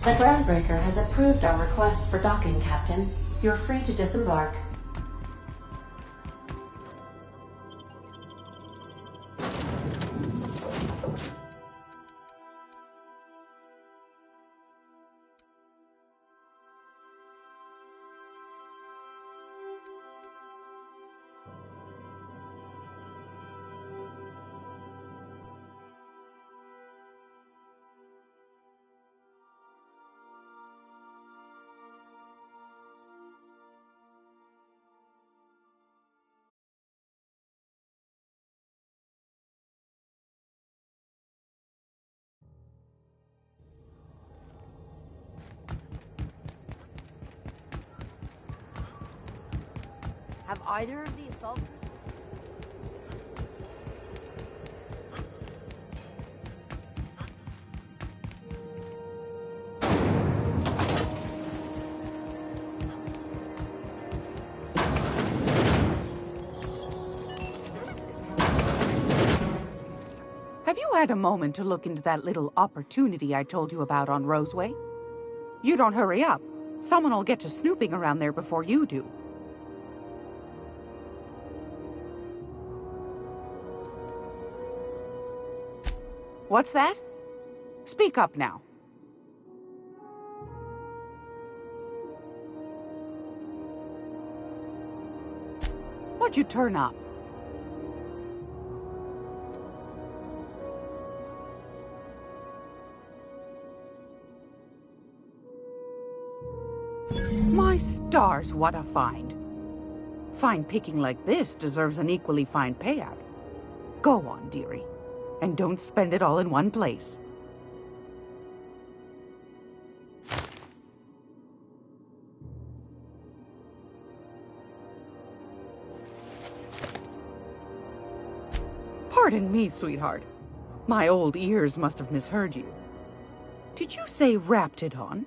The Groundbreaker has approved our request for docking, Captain. You're free to disembark. Have either of the assault cruisers... Have you had a moment to look into that little opportunity I told you about on Roseway? You don't hurry up. Someone will get to snooping around there before you do. What's that? Speak up now. What'd you turn up? My stars, what a find. Fine picking like this deserves an equally fine payout. Go on, dearie. And don't spend it all in one place. Pardon me, sweetheart. My old ears must have misheard you. Did you say Raptidon?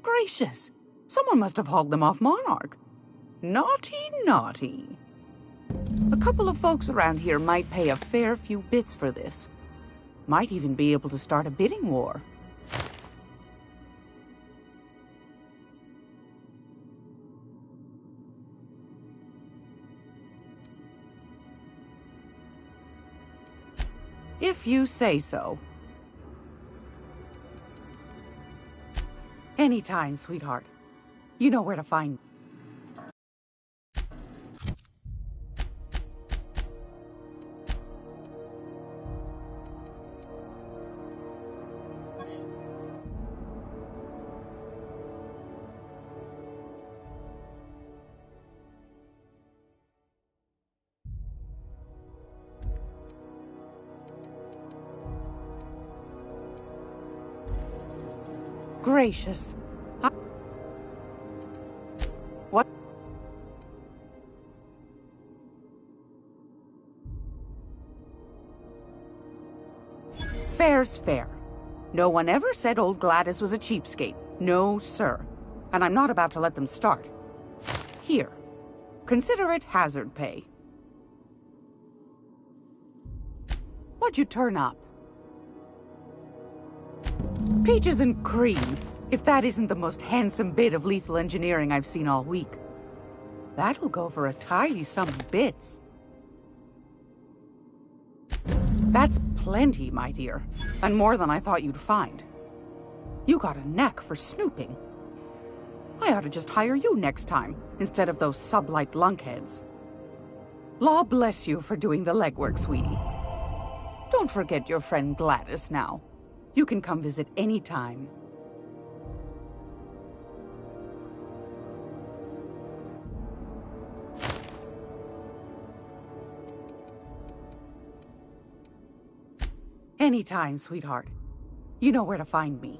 Gracious! Someone must have hauled them off Monarch. Naughty, naughty. A couple of folks around here might pay a fair few bits for this. Might even be able to start a bidding war. If you say so. Anytime, sweetheart. You know where to find me. Gracious. What? Fair's fair. No one ever said old Gladys was a cheapskate. No, sir. And I'm not about to let them start. Here. Consider it hazard pay. What'd you turn up? Peaches and cream, if that isn't the most handsome bit of lethal engineering I've seen all week. That'll go for a tidy sum of bits. That's plenty, my dear, and more than I thought you'd find. You got a knack for snooping. I ought to just hire you next time, instead of those sublight lunkheads. Law bless you for doing the legwork, sweetie. Don't forget your friend Gladys now. You can come visit any time. Anytime, sweetheart. You know where to find me.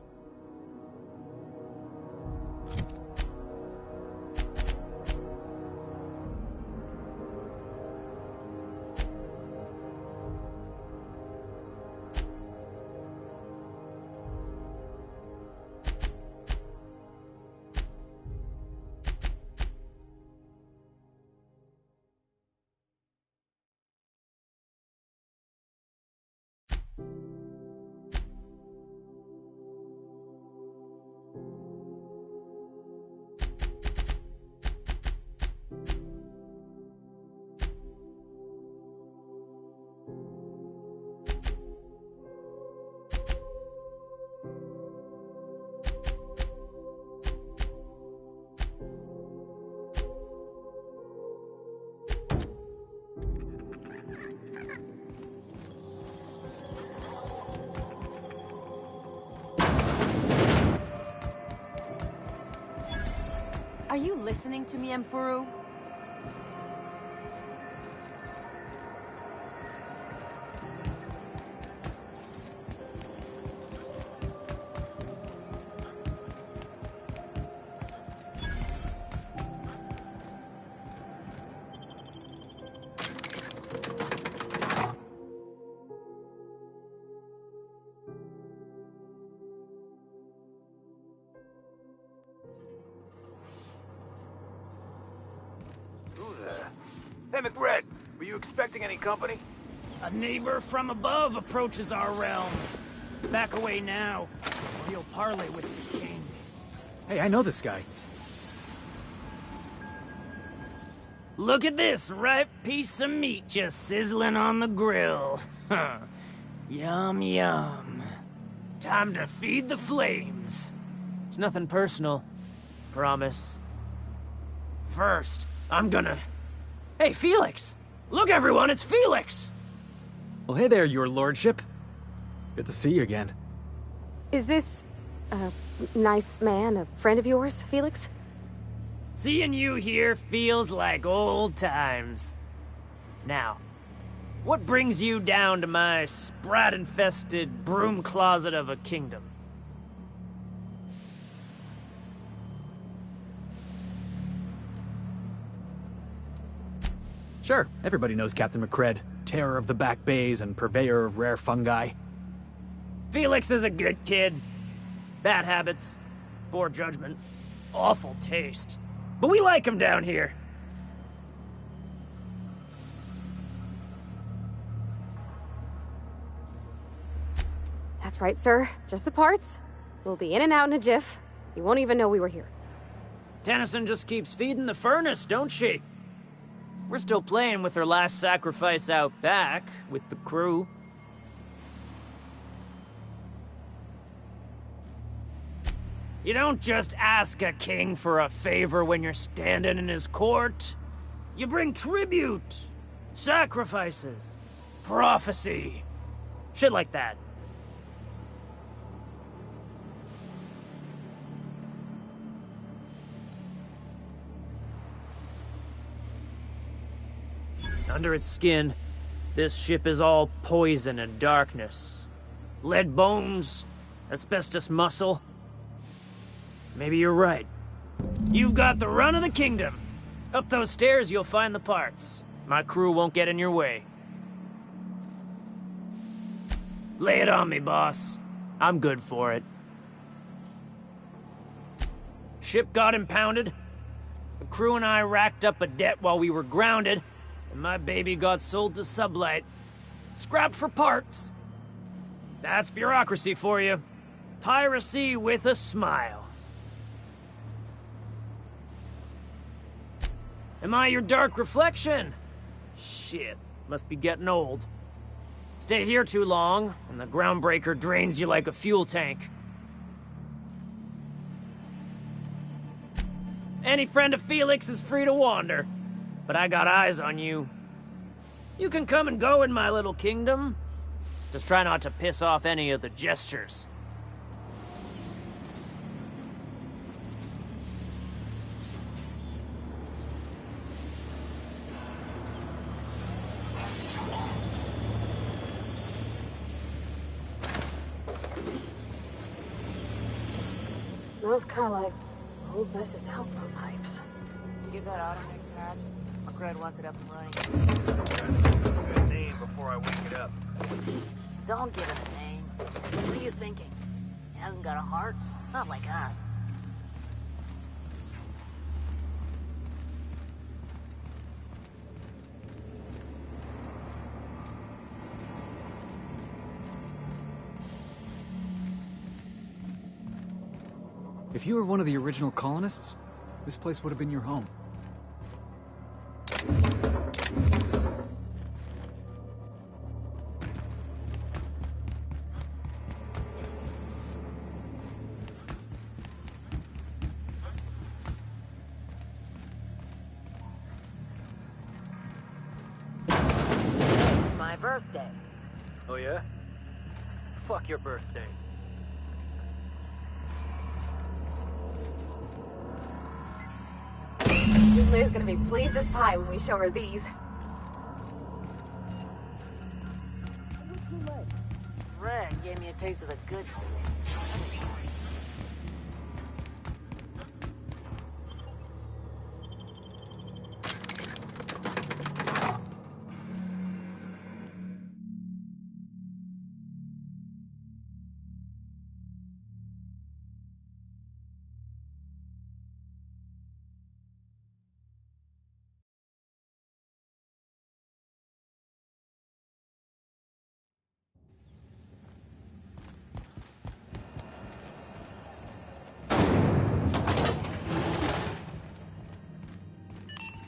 Are you listening to me, Emfuru? Hey, McRed, were you expecting any company? A neighbor from above approaches our realm. Back away now, or he'll parley with the king. Hey, I know this guy. Look at this ripe piece of meat just sizzling on the grill. Yum, yum. Time to feed the flames. It's nothing personal. Promise. First, I'm gonna... Hey, Felix! Look, everyone, it's Felix! Well, hey there, your lordship. Good to see you again. Is this a nice man, a friend of yours, Felix? Seeing you here feels like old times. Now, what brings you down to my sprat-infested broom closet of a kingdom? Sure, everybody knows Captain McRed, terror of the Back Bays and purveyor of rare fungi. Felix is a good kid. Bad habits, poor judgment, awful taste. But we like him down here. That's right, sir. Just the parts. We'll be in and out in a jiff. You won't even know we were here. Tennyson just keeps feeding the furnace, don't she? We're still playing with her last sacrifice out back, with the crew. You don't just ask a king for a favor when you're standing in his court. You bring tribute, sacrifices, prophecy, shit like that. Under its skin, this ship is all poison and darkness. Lead bones, asbestos muscle. Maybe you're right. You've got the run of the kingdom. Up those stairs, you'll find the parts. My crew won't get in your way. Lay it on me, boss. I'm good for it. Ship got impounded. The crew and I racked up a debt while we were grounded. And my baby got sold to Sublight. Scrapped for parts. That's bureaucracy for you. Piracy with a smile. Am I your dark reflection? Shit, must be getting old. Stay here too long, and the groundbreaker drains you like a fuel tank. Any friend of Felix is free to wander. But I got eyes on you. You can come and go in my little kingdom. Just try not to piss off any of the gestures. Smells kind of like old Mrs. Alpha pipes. Give that automatic patch. McRed wants it up and running. Good name before I wake it up. Don't give it a name. What are you thinking? He hasn't got a heart? Not like us. If you were one of the original colonists, this place would have been your home. My birthday. Oh yeah? Fuck your birthday. Liz gonna be pleased as pie when we show her these. Red gave me a taste of the good.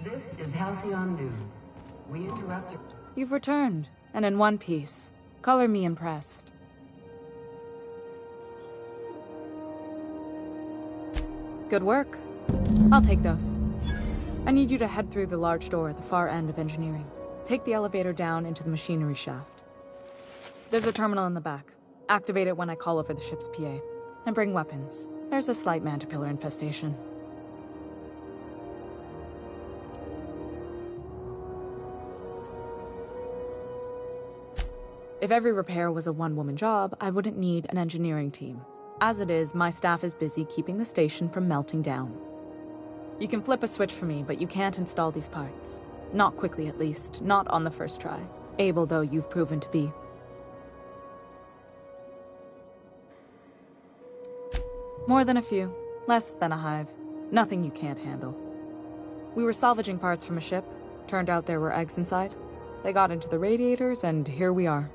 This is Halcyon News. We interrupt your... You've returned, and in one piece. Color me impressed. Good work. I'll take those. I need you to head through the large door at the far end of engineering. Take the elevator down into the machinery shaft. There's a terminal in the back. Activate it when I call over the ship's PA. And bring weapons. There's a slight Mantipillar infestation. If every repair was a one-woman job, I wouldn't need an engineering team. As it is, my staff is busy keeping the station from melting down. You can flip a switch for me, but you can't install these parts. Not quickly, at least. Not on the first try. Able though you've proven to be. More than a few. Less than a hive. Nothing you can't handle. We were salvaging parts from a ship. Turned out there were eggs inside. They got into the radiators, and here we are.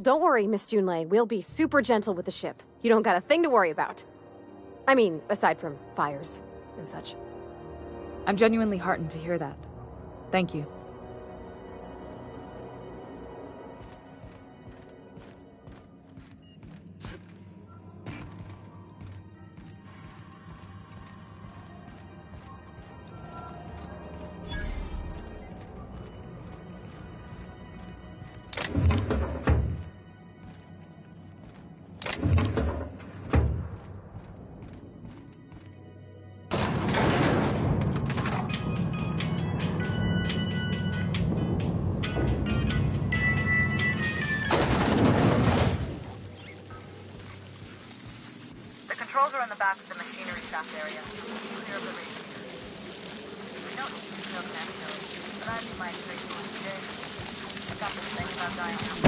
Don't worry, Miss Junlei. We'll be super gentle with the ship. You don't got a thing to worry about. I mean, aside from fires and such. I'm genuinely heartened to hear that. Thank you. Controls are in the back of the machinery shaft area. Clear of the radiators. We don't need to kill the next node, but I'd be my straight one today. I've got this thing about dying out.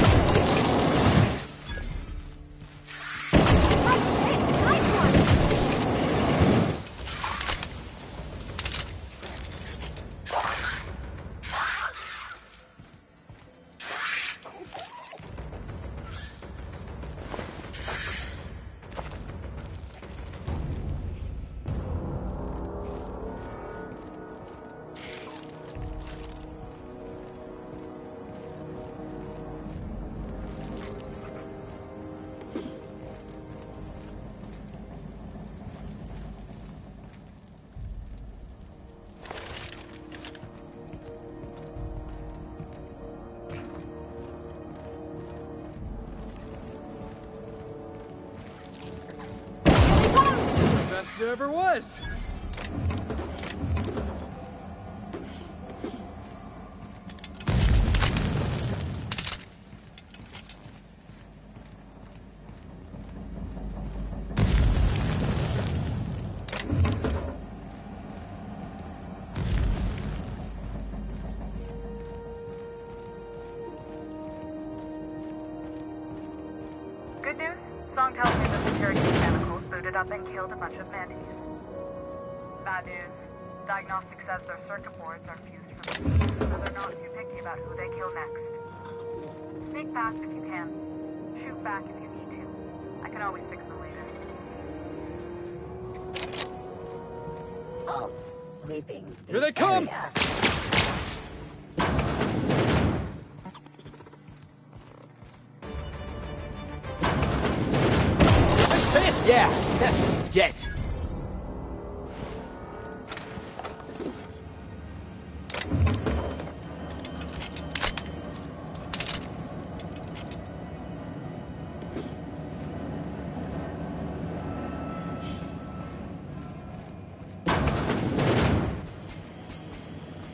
Best there ever was! Good news? Song tells me the security mechanicals booted up and killed a bunch of mantis. Bad news. Diagnostic says their circuit boards are fused from me, so they're not too picky about who they kill next. Sneak past if you can. Shoot back if you need to. I can always fix them later. Oh, sweeping. Here they come! Area. Yeah! Get!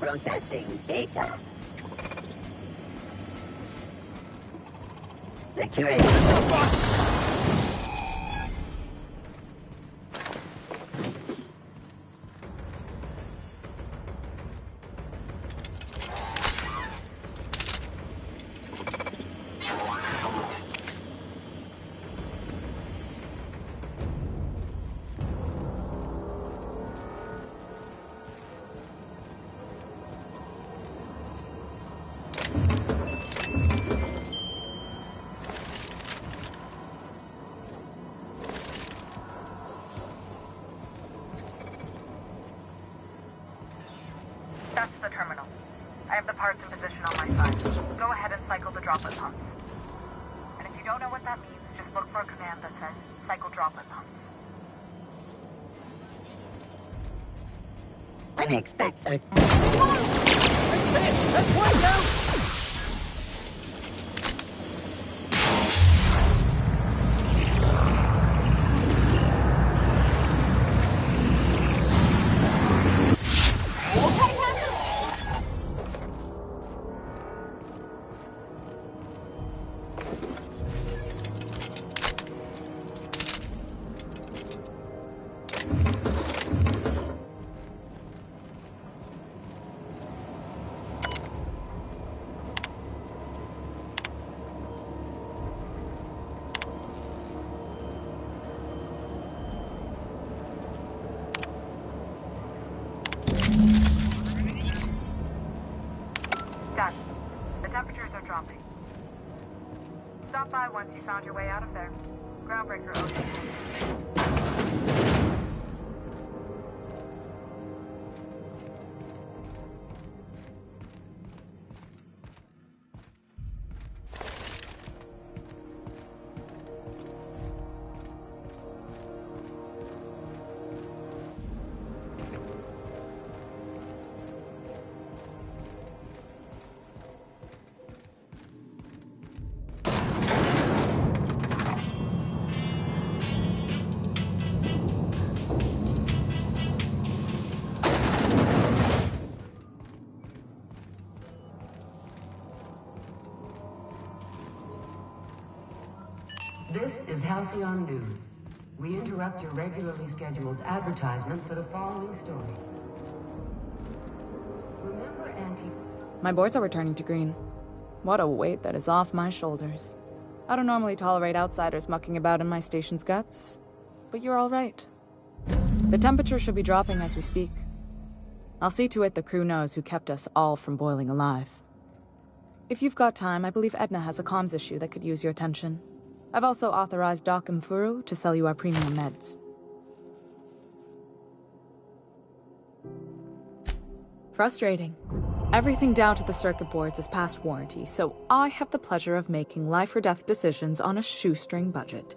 Processing data. Security. That's the terminal. I have the parts in position on my side. Go ahead and cycle the droplet pumps. And if you don't know what that means, just look for a command that says cycle droplet pumps. Unexpected. Let's wipe out! Done. The temperatures are dropping. Stop by once you found your way out of there. Groundbreaker okay. This is Halcyon News. We interrupt your regularly scheduled advertisement for the following story. Remember My boards are returning to green. What a weight that is off my shoulders. I don't normally tolerate outsiders mucking about in my station's guts, but you're all right. The temperature should be dropping as we speak. I'll see to it the crew knows who kept us all from boiling alive. If you've got time, I believe Edna has a comms issue that could use your attention. I've also authorized Doc and Furu to sell you our premium meds. Frustrating. Everything down to the circuit boards is past warranty, so I have the pleasure of making life-or-death decisions on a shoestring budget.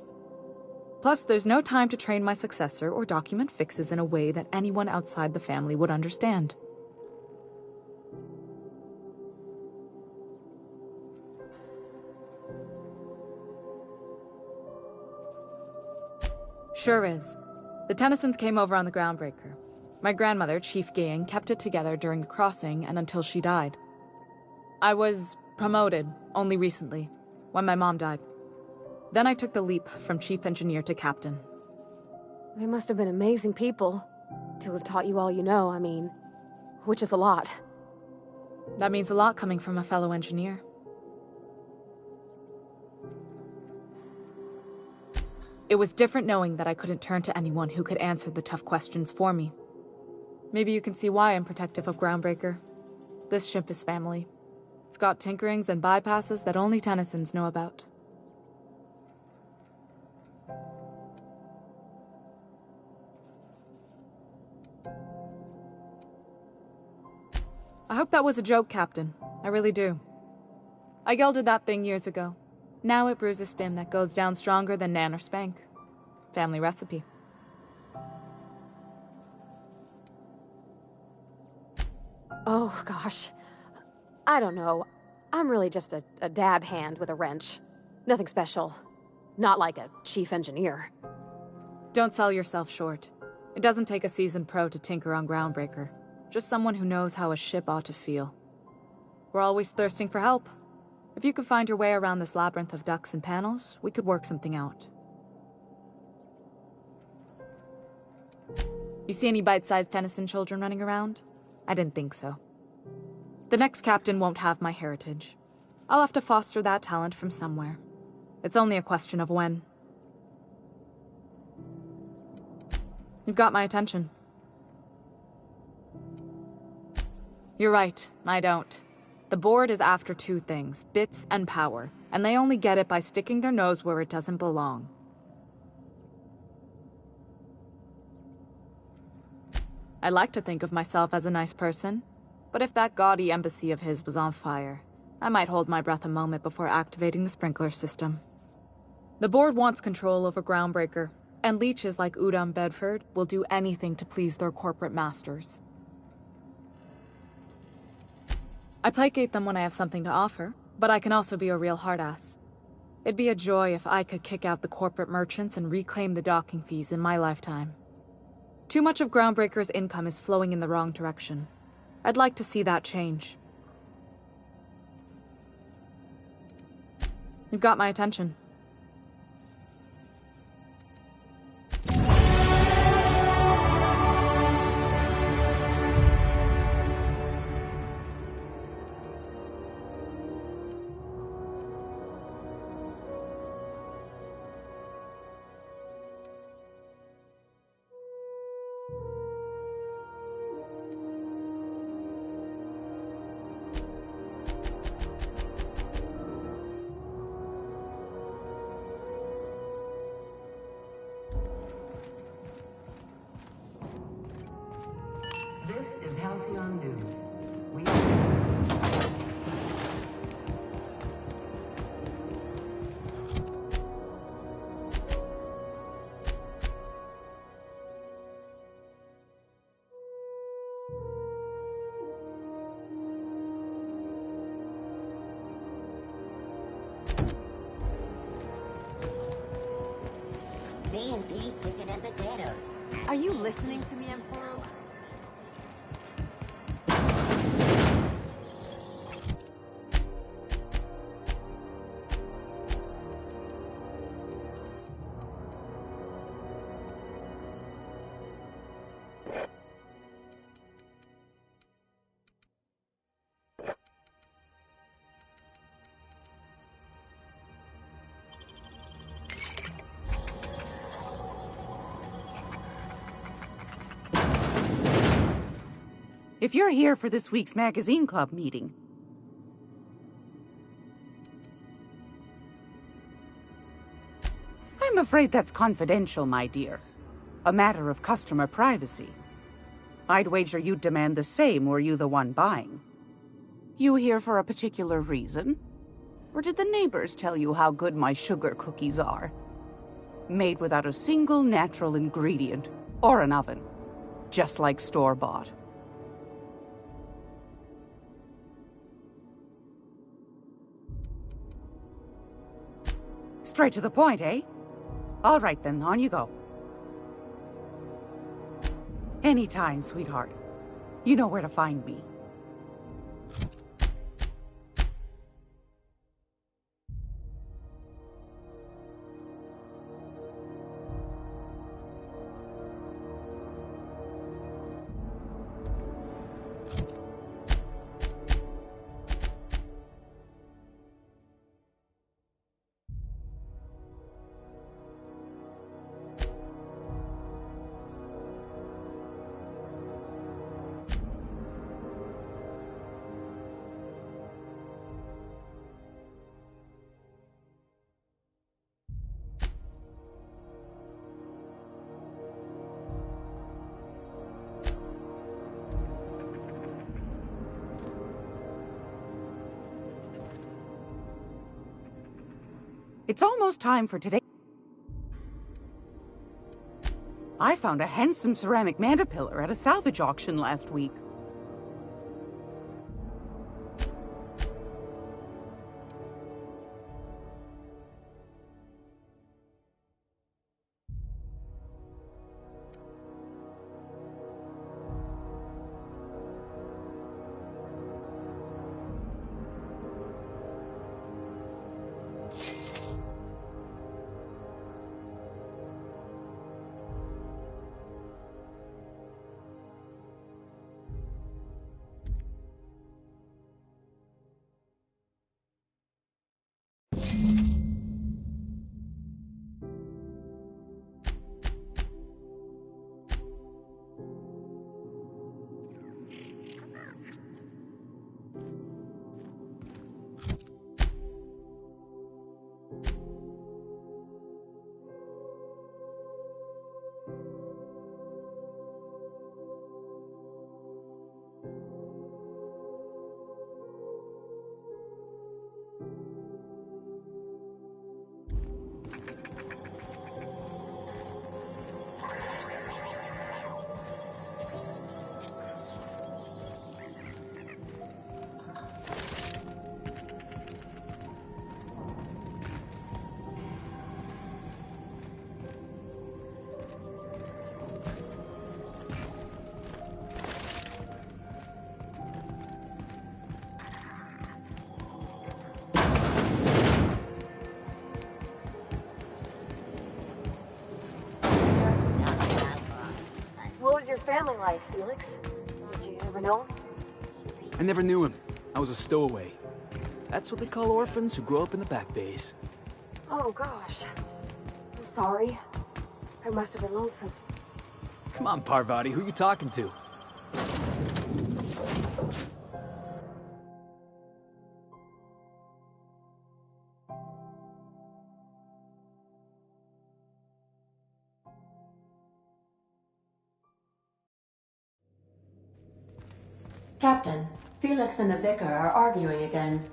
Plus, there's no time to train my successor or document fixes in a way that anyone outside the family would understand. Sure is. The Tennysons came over on the Groundbreaker. My grandmother, Chief Gayan, kept it together during the crossing and until she died. I was promoted only recently, when my mom died. Then I took the leap from chief engineer to captain. They must have been amazing people to have taught you all you know, I mean, which is a lot. That means a lot coming from a fellow engineer. It was different knowing that I couldn't turn to anyone who could answer the tough questions for me. Maybe you can see why I'm protective of Groundbreaker. This ship is family. It's got tinkerings and bypasses that only Tennysons know about. I hope that was a joke, Captain. I really do. I gelded that thing years ago. Now it brews a stim that goes down stronger than Nan or Spank. Family recipe. Oh, gosh. I don't know. I'm really just a dab hand with a wrench. Nothing special. Not like a chief engineer. Don't sell yourself short. It doesn't take a seasoned pro to tinker on Groundbreaker. Just someone who knows how a ship ought to feel. We're always thirsting for help. If you could find your way around this labyrinth of ducts and panels, we could work something out. You see any bite-sized Tennyson children running around? I didn't think so. The next captain won't have my heritage. I'll have to foster that talent from somewhere. It's only a question of when. You've got my attention. You're right, I don't. The board is after two things, bits and power, and they only get it by sticking their nose where it doesn't belong. I like to think of myself as a nice person, but if that gaudy embassy of his was on fire, I might hold my breath a moment before activating the sprinkler system. The board wants control over Groundbreaker, and leeches like Udom Bedford will do anything to please their corporate masters. I placate them when I have something to offer, but I can also be a real hard-ass. It'd be a joy if I could kick out the corporate merchants and reclaim the docking fees in my lifetime. Too much of Groundbreaker's income is flowing in the wrong direction. I'd like to see that change. You've got my attention. This is Halcyon News. We C&P chicken and potatoes. Are you listening to me, Emperor? If you're here for this week's Magazine Club meeting, I'm afraid that's confidential, my dear. A matter of customer privacy. I'd wager you'd demand the same were you the one buying. You here for a particular reason? Or did the neighbors tell you how good my sugar cookies are? Made without a single natural ingredient, or an oven. Just like store-bought. Straight to the point, eh? All right then, on you go. Anytime, sweetheart. You know where to find me. It's almost time for today. I found a handsome ceramic mandapillar at a salvage auction last week. family like, Felix? Did you ever know him? I never knew him. I was a stowaway. That's what they call orphans who grow up in the back bays. Oh, gosh. I'm sorry. I must have been lonesome. Come on, Parvati, who you talking to? Captain, Felix and the Vicar are arguing again.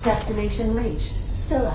Destination reached. Scylla.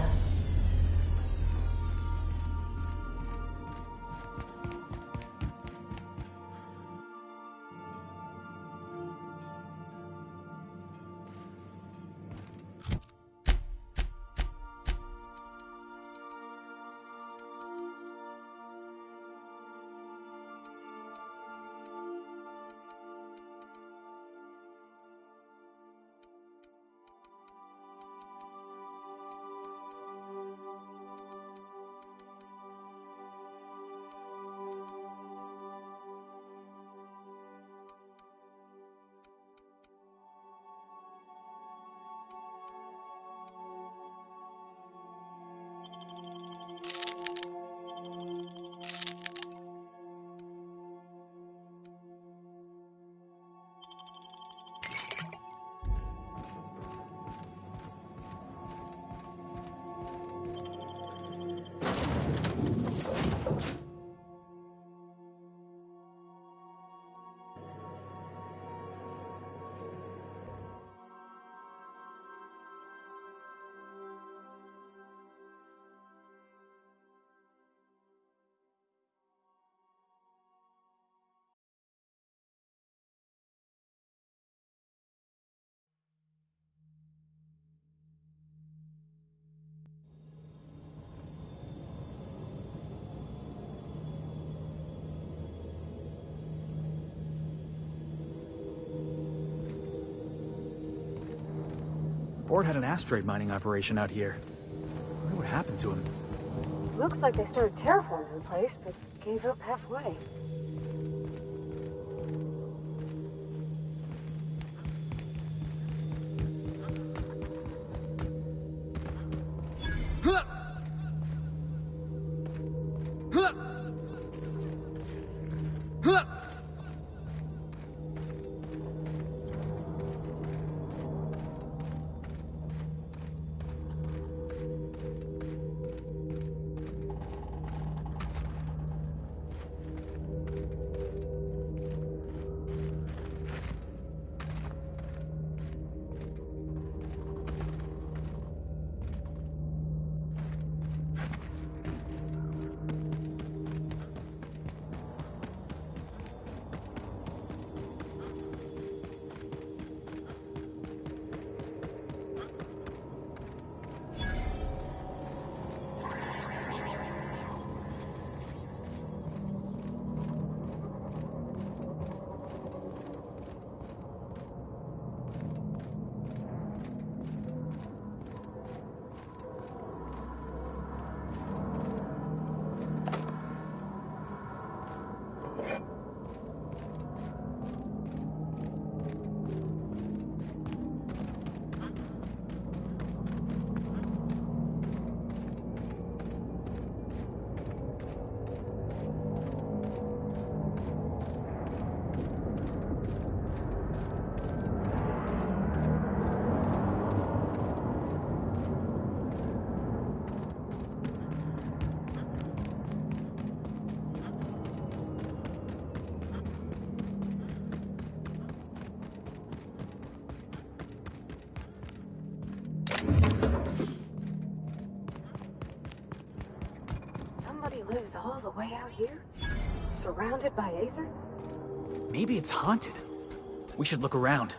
Board had an asteroid mining operation out here. I wonder what happened to him. Looks like they started terraforming the place, but gave up halfway. All the way out here? Surrounded by Aether? Maybe it's haunted. We should look around.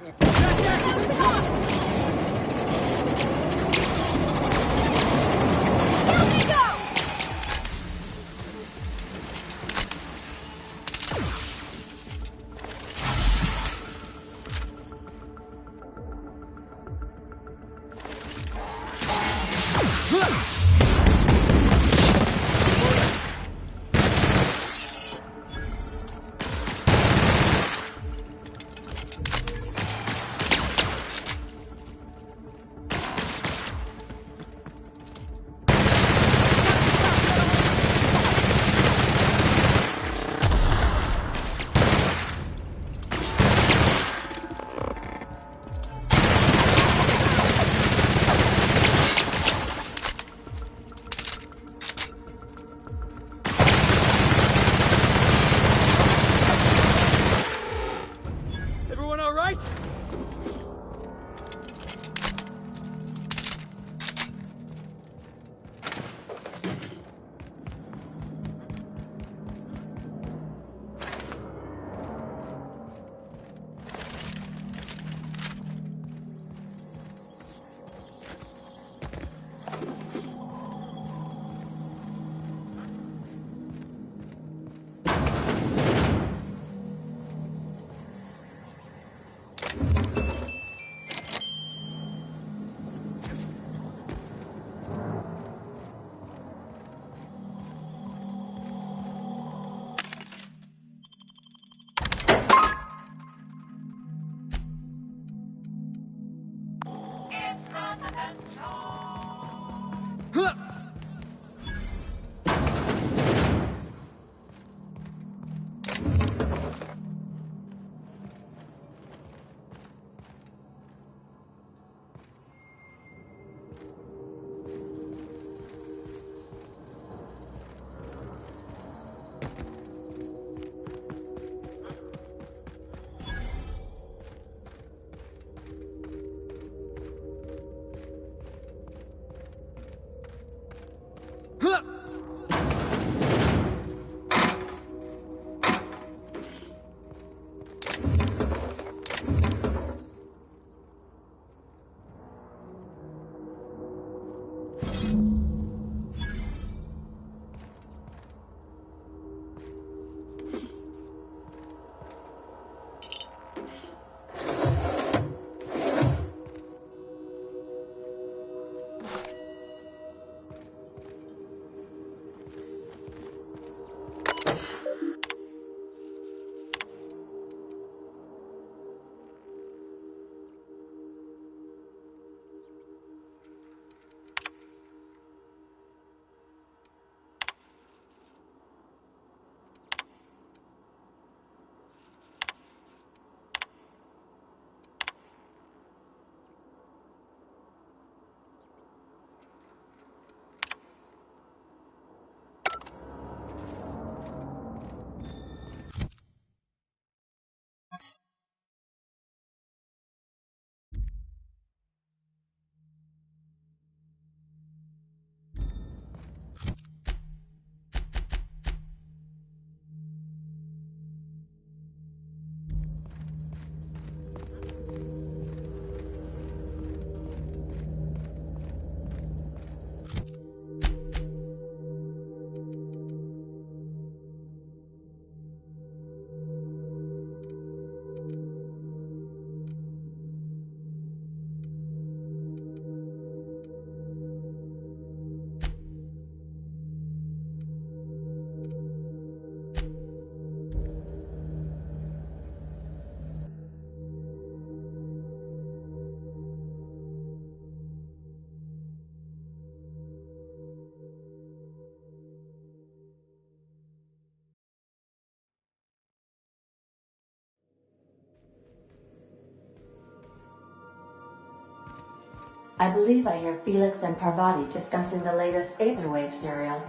I believe I hear Felix and Parvati discussing the latest Aetherwave serial.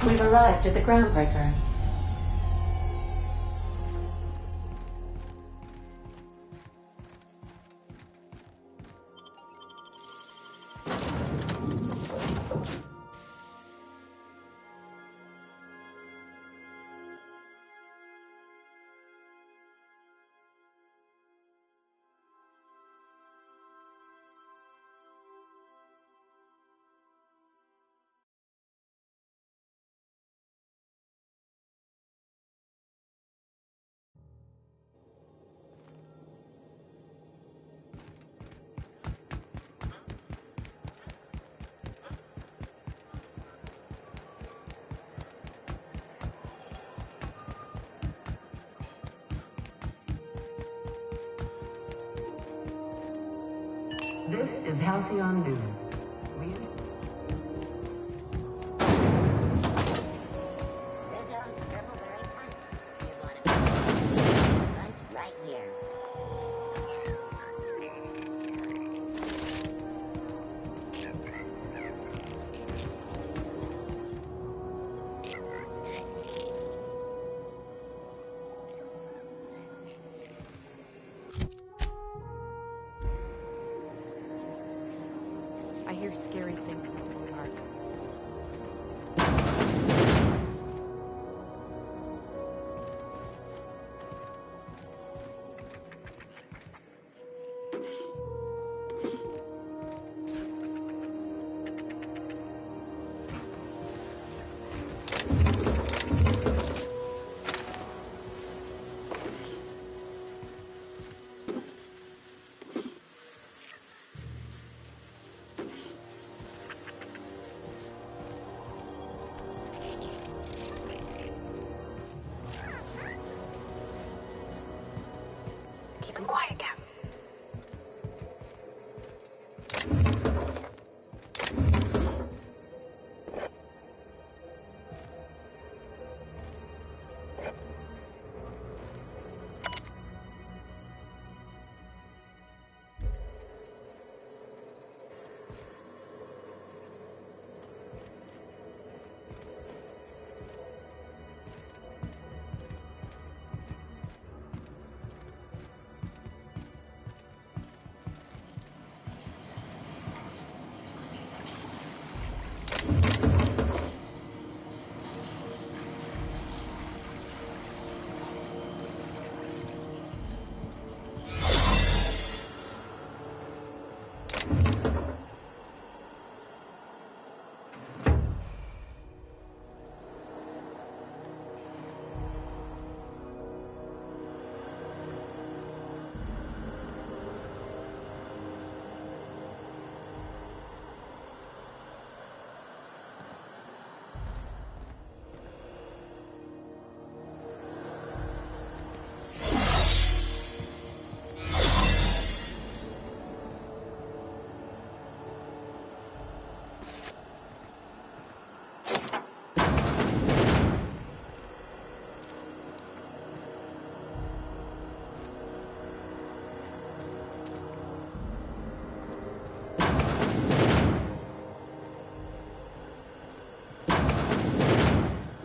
We've arrived at the Groundbreaker. This is Halcyon News. We Rizzo's Dribbleberry Punch. You want a punch right here. I hear scary things in the park. Keep him quiet, Cap.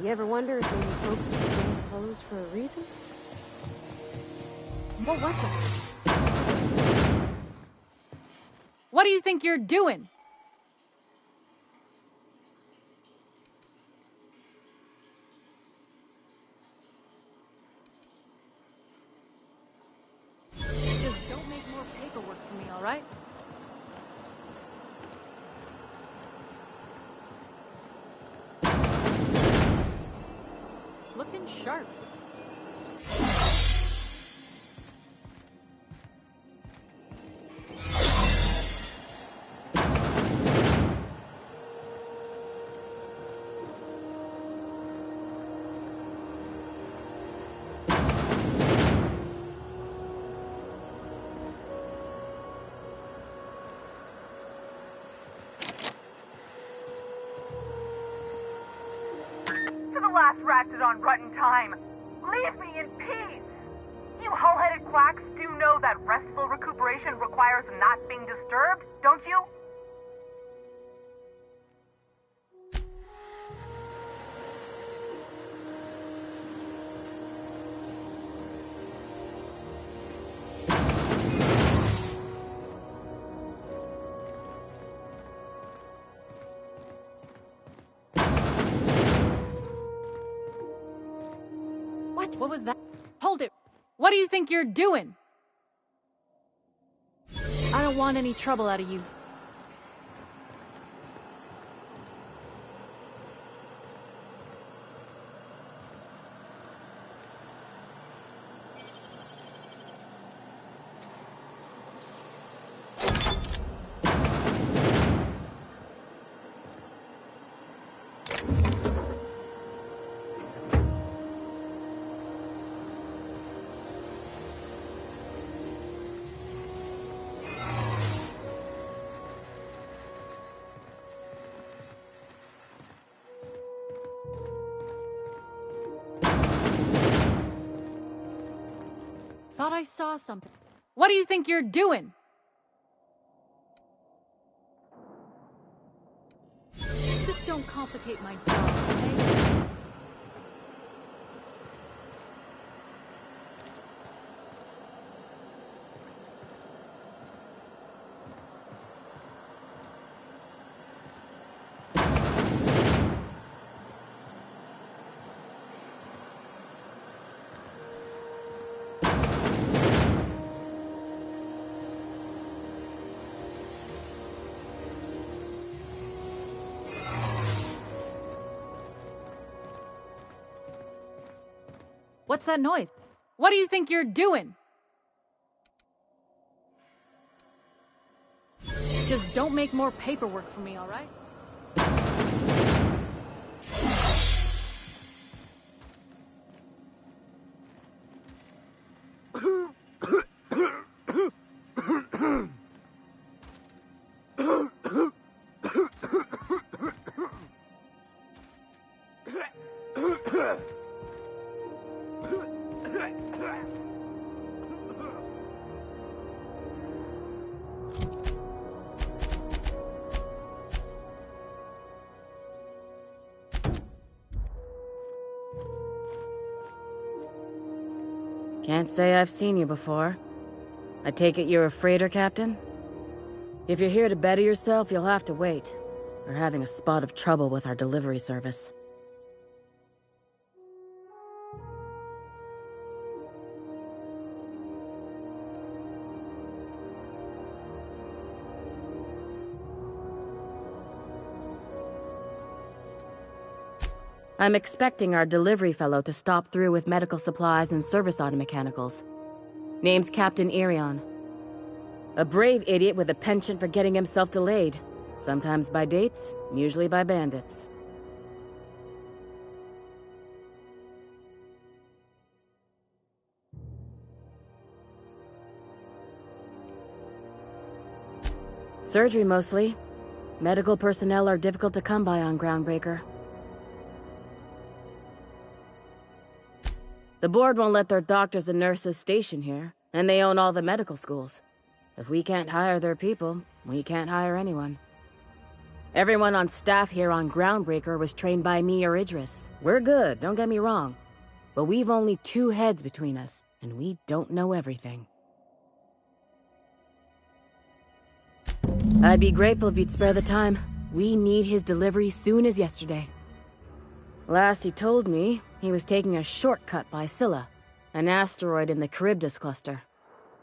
You ever wonder if maybe folks keep doors closed for a reason? What was it? What do you think you're doing? Just don't make more paperwork for me, all right? Looking sharp. To the last Ratdodon Rutton time, leave me in peace! You hull-headed quacks do know that restful recuperation requires not being disturbed, don't you? What was that? Hold it! What do you think you're doing? I don't want any trouble out of you. Thought I saw something. What do you think you're doing? Just don't complicate my job, okay? What's that noise? What do you think you're doing? Just don't make more paperwork for me, all right? Can't say I've seen you before. I take it you're a freighter captain? If you're here to better yourself, you'll have to wait. We're having a spot of trouble with our delivery service. I'm expecting our delivery fellow to stop through with medical supplies and service auto mechanicals. Name's Captain Irion. A brave idiot with a penchant for getting himself delayed. Sometimes by dates, usually by bandits. Surgery mostly. Medical personnel are difficult to come by on Groundbreaker. The board won't let their doctors and nurses station here, and they own all the medical schools. If we can't hire their people, we can't hire anyone. Everyone on staff here on Groundbreaker was trained by me or Idris. We're good, don't get me wrong. But we've only 2 heads between us, and we don't know everything. I'd be grateful if you'd spare the time. We need his delivery soon as yesterday. Last he told me, he was taking a shortcut by Scylla, an asteroid in the Charybdis cluster.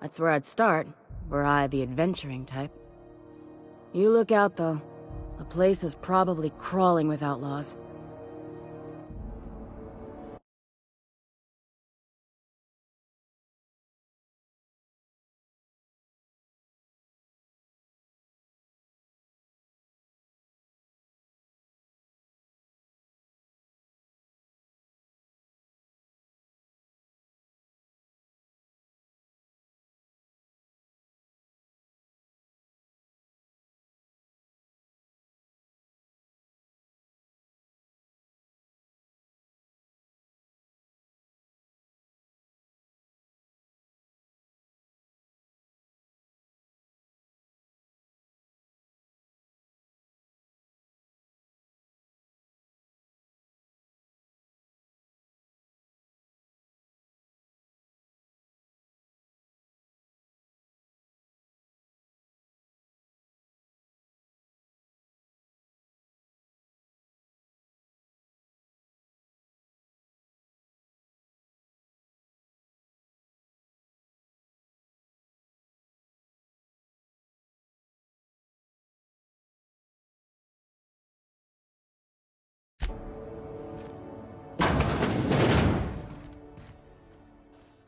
That's where I'd start, were I the adventuring type. You look out, though. The place is probably crawling with outlaws.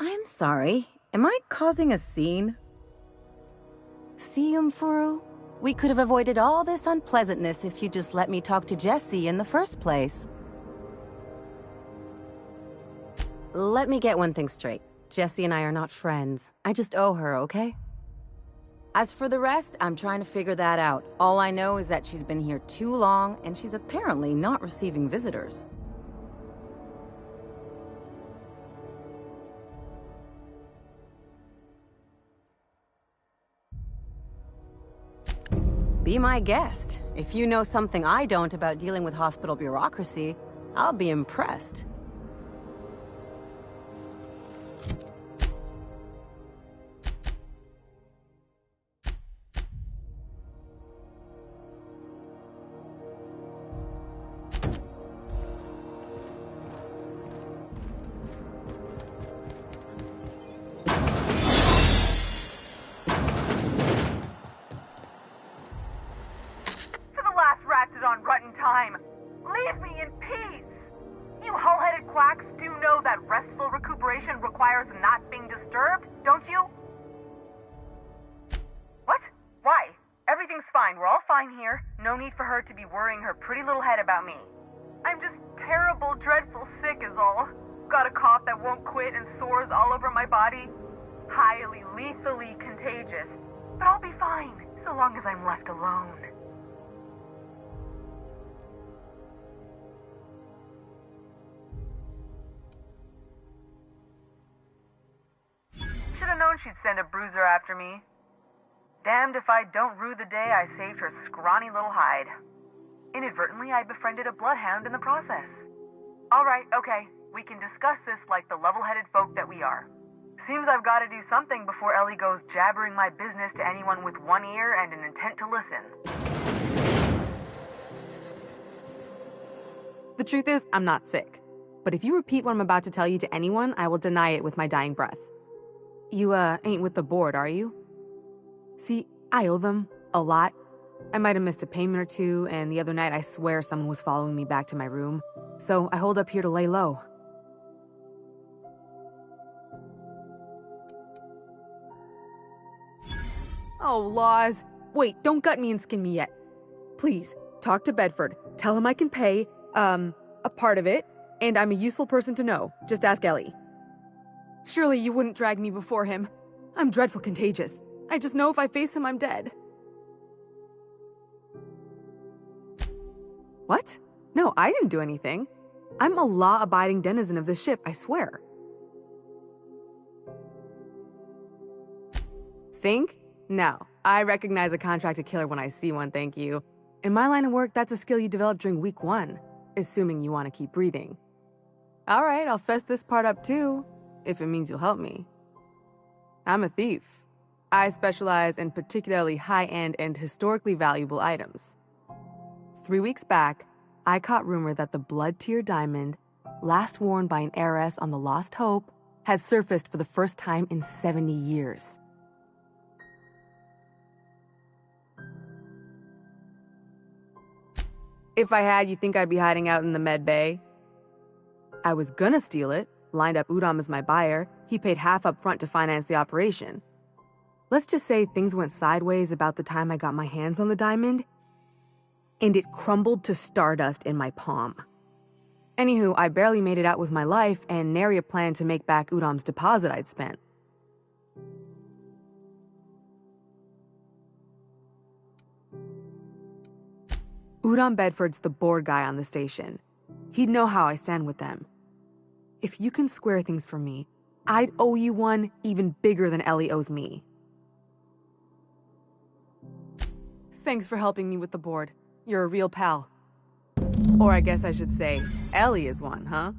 I'm sorry. Am I causing a scene? See, Umfuru? We could have avoided all this unpleasantness if you just let me talk to Jessie in the first place. Let me get one thing straight. Jessie and I are not friends. I just owe her, okay? As for the rest, I'm trying to figure that out. All I know is that she's been here too long, and she's apparently not receiving visitors. Be my guest. If you know something I don't about dealing with hospital bureaucracy, I'll be impressed. She'd send a bruiser after me. Damned if I don't rue the day I saved her scrawny little hide. Inadvertently, I befriended a bloodhound in the process. Alright, okay, we can discuss this like the level-headed folk that we are. Seems I've got to do something before Ellie goes jabbering my business to anyone with one ear and an intent to listen. The truth is, I'm not sick. But if you repeat what I'm about to tell you to anyone, I will deny it with my dying breath. You, ain't with the board, are you? See, I owe them a lot. I might have missed a payment or two, and the other night I swear someone was following me back to my room. So I hold up here to lay low. Oh, laws. Wait, don't gut me and skin me yet. Please, talk to Bedford. Tell him I can pay, a part of it, and I'm a useful person to know. Just ask Ellie. Surely you wouldn't drag me before him. I'm dreadful contagious. I just know if I face him, I'm dead. What? No, I didn't do anything. I'm a law-abiding denizen of this ship, I swear. Think? No. I recognize a contracted killer when I see one, thank you. In my line of work, that's a skill you develop during week 1, assuming you want to keep breathing. Alright, I'll fess this part up too. If it means you'll help me. I'm a thief. I specialize in particularly high-end and historically valuable items. 3 weeks back, I caught rumor that the Blood Tier diamond, last worn by an heiress on the Lost Hope, had surfaced for the first time in 70 years. If I had, you think I'd be hiding out in the med bay? I was gonna steal it. Lined up Udom as my buyer, he paid half up front to finance the operation. Let's just say things went sideways about the time I got my hands on the diamond, and it crumbled to stardust in my palm. Anywho, I barely made it out with my life, and nary a plan to make back Udom's deposit I'd spent. Udom Bedford's the board guy on the station. He'd know how I stand with them. If you can square things for me, I'd owe you one even bigger than Ellie owes me. Thanks for helping me with the board. You're a real pal. Or I guess I should say, Ellie is one, huh?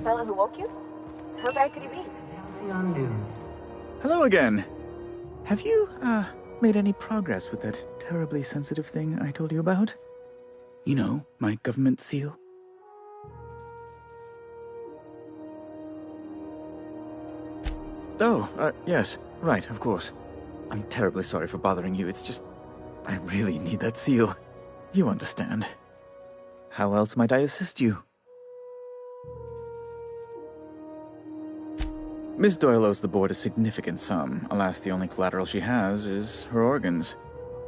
Fella who woke you? How bad could he be? Halcyon News. Hello again. Have you, made any progress with that terribly sensitive thing I told you about? You know, my government seal? Oh, yes. Right, of course. I'm terribly sorry for bothering you. It's just, I really need that seal. You understand. How else might I assist you? Miss Doyle owes the board a significant sum. Alas, the only collateral she has is her organs.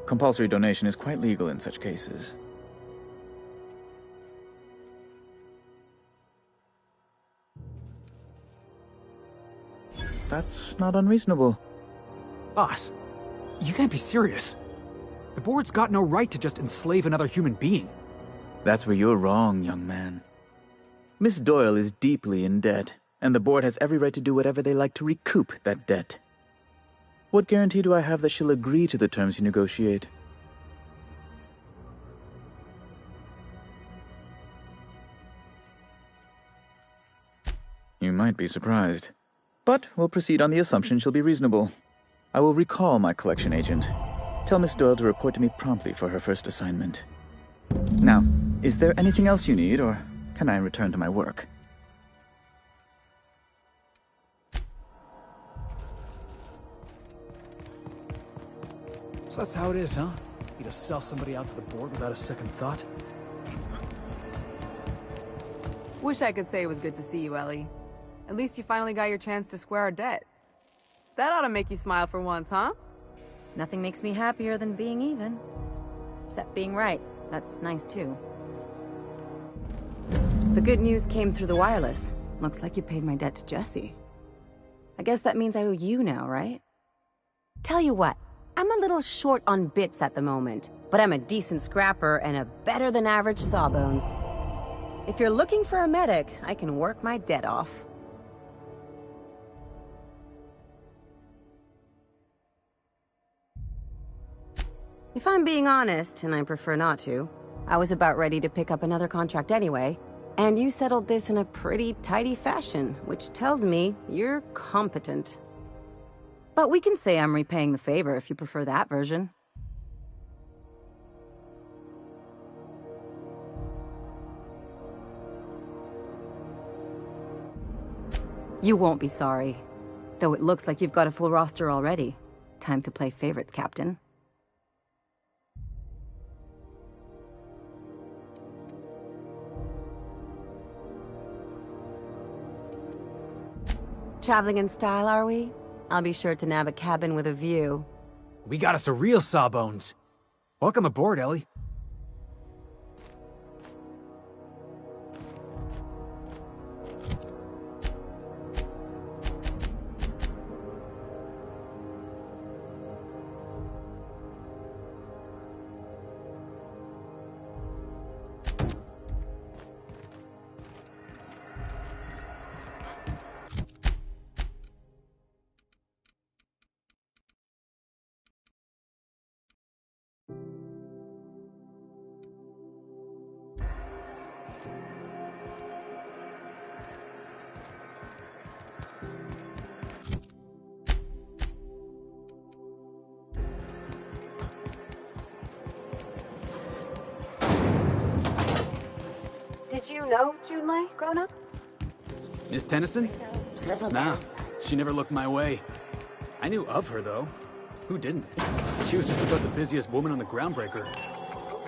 Compulsory donation is quite legal in such cases. That's not unreasonable. Boss, you can't be serious. The board's got no right to just enslave another human being. That's where you're wrong, young man. Miss Doyle is deeply in debt, and the board has every right to do whatever they like to recoup that debt. What guarantee do I have that she'll agree to the terms you negotiate? You might be surprised. But we'll proceed on the assumption she'll be reasonable. I will recall my collection agent. Tell Miss Doyle to report to me promptly for her first assignment. Now, is there anything else you need, or can I return to my work? So that's how it is, huh? You just sell somebody out to the board without a second thought? Wish I could say it was good to see you, Ellie. At least you finally got your chance to square our debt. That ought to make you smile for once, huh? Nothing makes me happier than being even. Except being right. That's nice, too. The good news came through the wireless. Looks like you paid my debt to Jesse. I guess that means I owe you now, right? Tell you what, I'm a little short on bits at the moment, but I'm a decent scrapper and a better-than-average sawbones. If you're looking for a medic, I can work my debt off. If I'm being honest, and I prefer not to, I was about ready to pick up another contract anyway, and you settled this in a pretty tidy fashion, which tells me you're competent. But we can say I'm repaying the favor if you prefer that version. You won't be sorry. Though it looks like you've got a full roster already. Time to play favorites, Captain. Traveling in style, are we? I'll be sure to nab a cabin with a view. We got us a real sawbones. Welcome aboard, Ellie. Did you know Junlei grown up? Miss Tennyson? Nah, she never looked my way. I knew of her, though. Who didn't? She was just about the busiest woman on the Groundbreaker.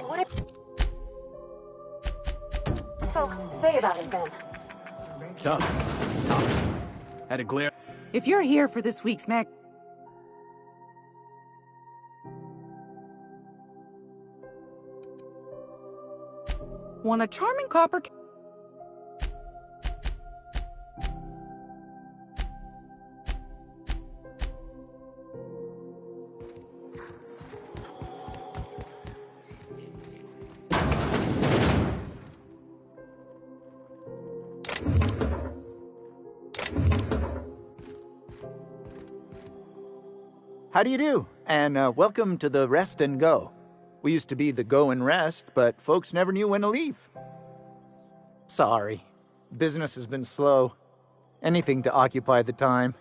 What did folks say about it then? Tough. Tough. Had a glare. If you're here for this week's Mac... Want a charming copper... How do you do? And welcome to the Rest and Go. We used to be the Go and Rest, but folks never knew when to leave. Sorry. Business has been slow. Anything to occupy the time.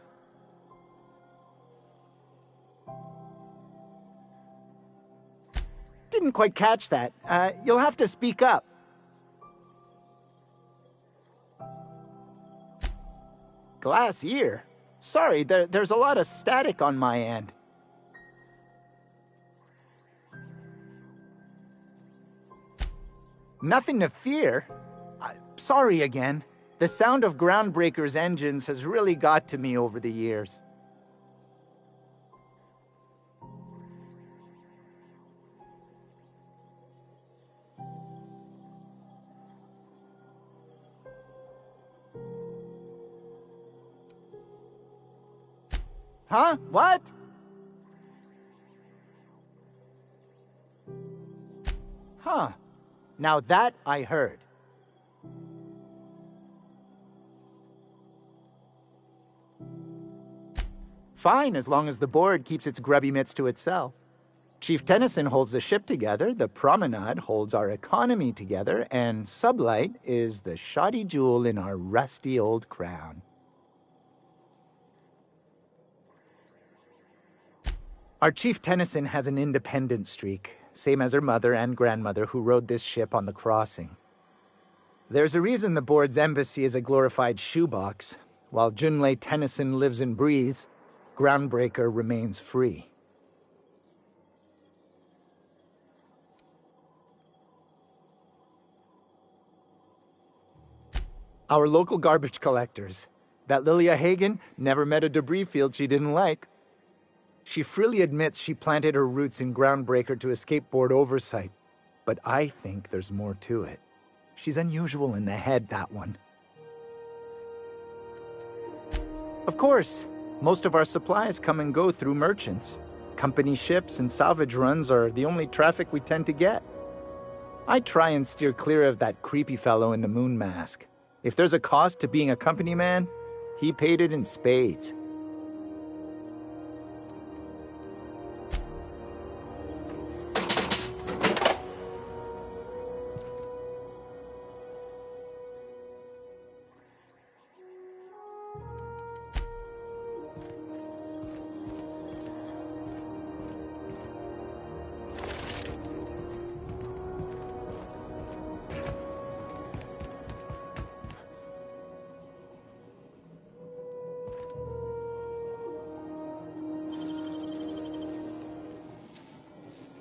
didn't quite catch that. You'll have to speak up. Glass ear? Sorry, there's a lot of static on my end. Nothing to fear. Sorry again. The sound of Groundbreaker's engines has really got to me over the years. Huh? What? Huh. Now that I heard. Fine, as long as the board keeps its grubby mitts to itself. Chief Tennyson holds the ship together, the Promenade holds our economy together, and Sublight is the shoddy jewel in our rusty old crown. Our Chief Tennyson has an independent streak, same as her mother and grandmother who rode this ship on the crossing. There's a reason the board's embassy is a glorified shoebox. While Junlei Tennyson lives and breathes, Groundbreaker remains free. Our local garbage collectors. That Lilia Hagen never met a debris field she didn't like. She freely admits she planted her roots in Groundbreaker to escape board oversight, but I think there's more to it. She's unusual in the head, that one. Of course, most of our supplies come and go through merchants. Company ships and salvage runs are the only traffic we tend to get. I try and steer clear of that creepy fellow in the moon mask. If there's a cost to being a company man, he paid it in spades.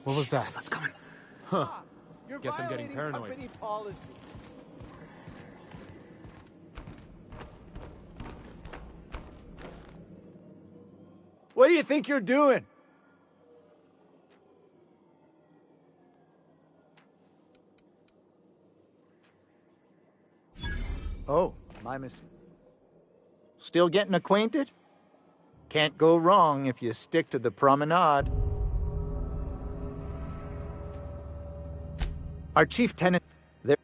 What was that? Someone's coming. Huh. Guess I'm getting paranoid. Company policy. What do you think you're doing? Oh, my mistake. Still getting acquainted? Can't go wrong if you stick to the Promenade. Our chief tenant there.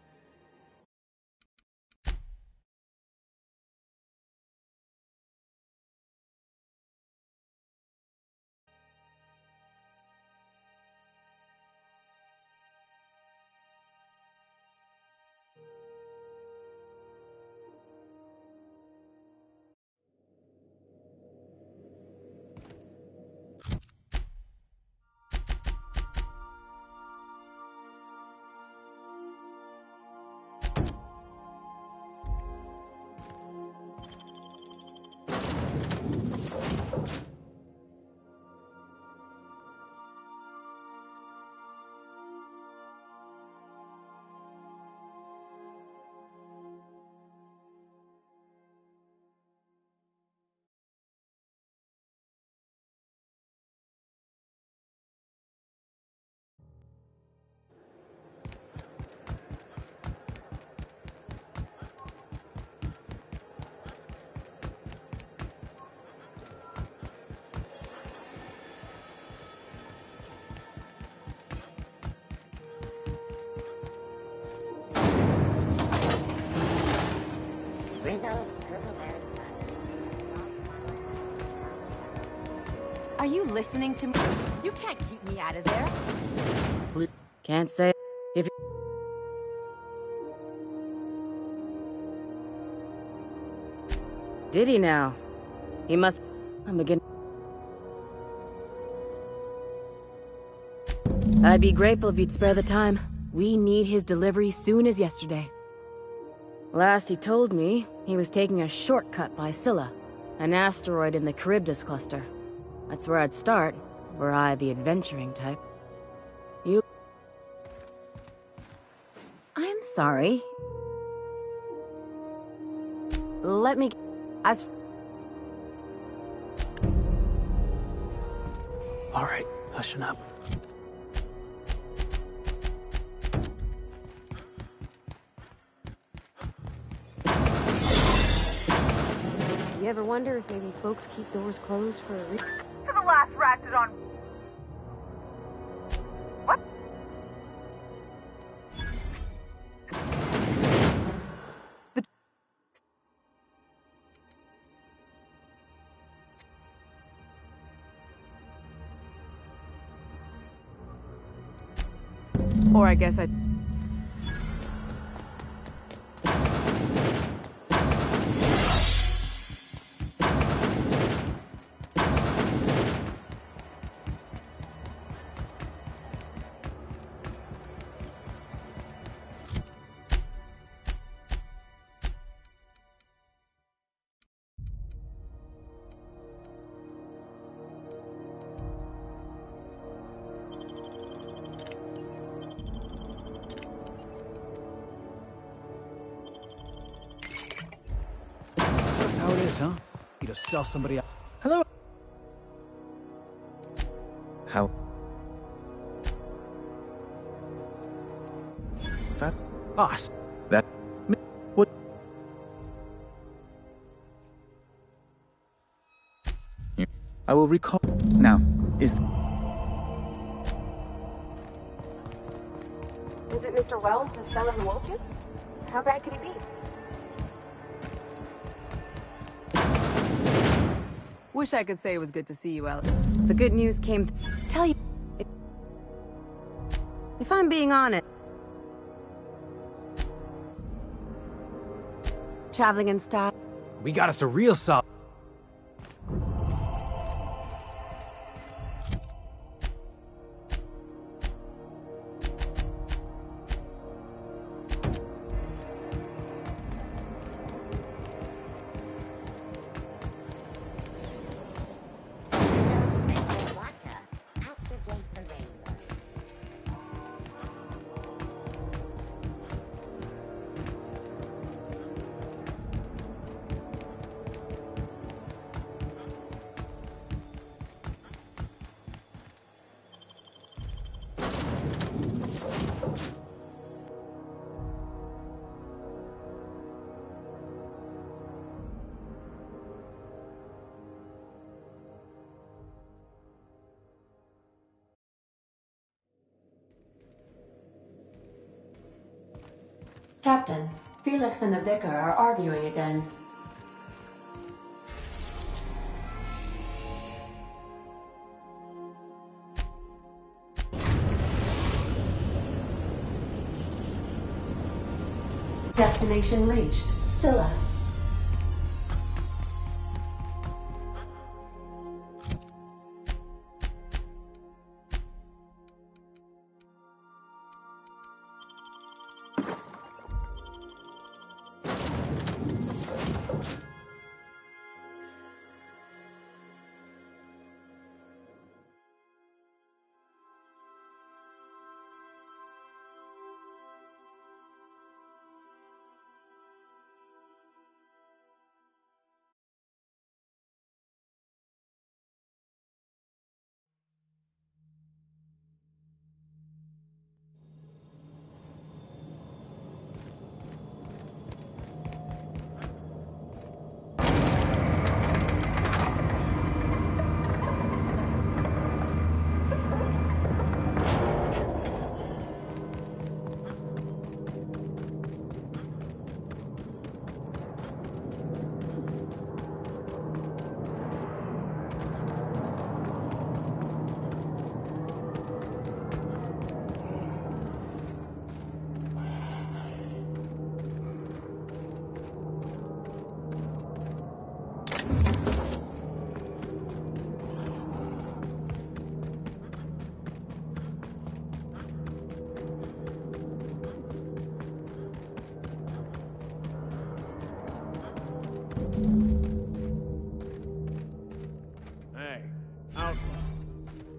Are you listening to me? You can't keep me out of there. Can't say if Did he now? He must. I'm beginning. I'd be grateful if you'd spare the time. We need his delivery soon as yesterday. Last he told me, he was taking a shortcut by Scylla, an asteroid in the Charybdis cluster. That's where I'd start, were I the adventuring type. You... I'm sorry. Let me... As... All right, hushing up. You ever wonder if maybe folks keep doors closed for a reason? To the last ratchet on... What? Or I guess I... That's how it is, huh? You just sell somebody out. Hello? How? That... Boss. That... What? I will recall... Now, is... Is it Mr. Wells, the fella who woke you? How bad could he be? Wish I could say it was good to see you, Ellie. The good news came... Tell you... If I'm being honest... Traveling in style... We got us a real solid. Captain, Felix and the Vicar are arguing again. Destination reached. Scylla.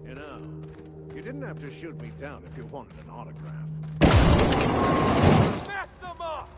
You know, you didn't have to shoot me down if you wanted an autograph. Mess them up!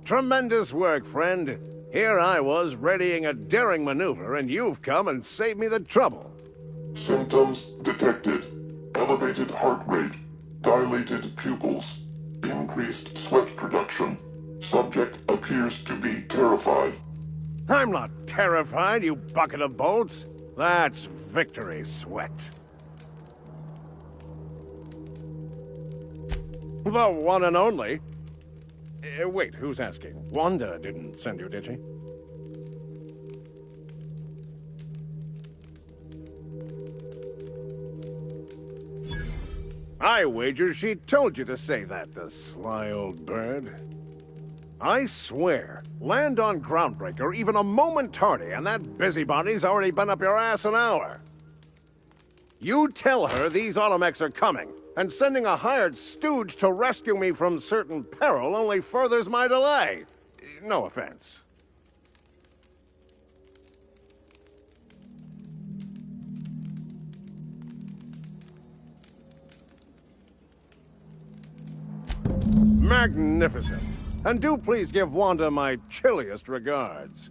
Tremendous work, friend. Here I was readying a daring maneuver, and you've come and saved me the trouble. Symptoms detected. Elevated heart rate, dilated pupils, increased sweat production. Subject appears to be terrified. I'm not terrified, you bucket of bolts. That's victory sweat. The one and only. Wait, who's asking? Wanda didn't send you, did she? I wager she told you to say that, the sly old bird. I swear, land on Groundbreaker even a moment tardy, and that busybody's already been up your ass an hour. You tell her these automechs are coming, and sending a hired stooge to rescue me from certain peril only furthers my delay. No offense. Magnificent. And do please give Wanda my chilliest regards.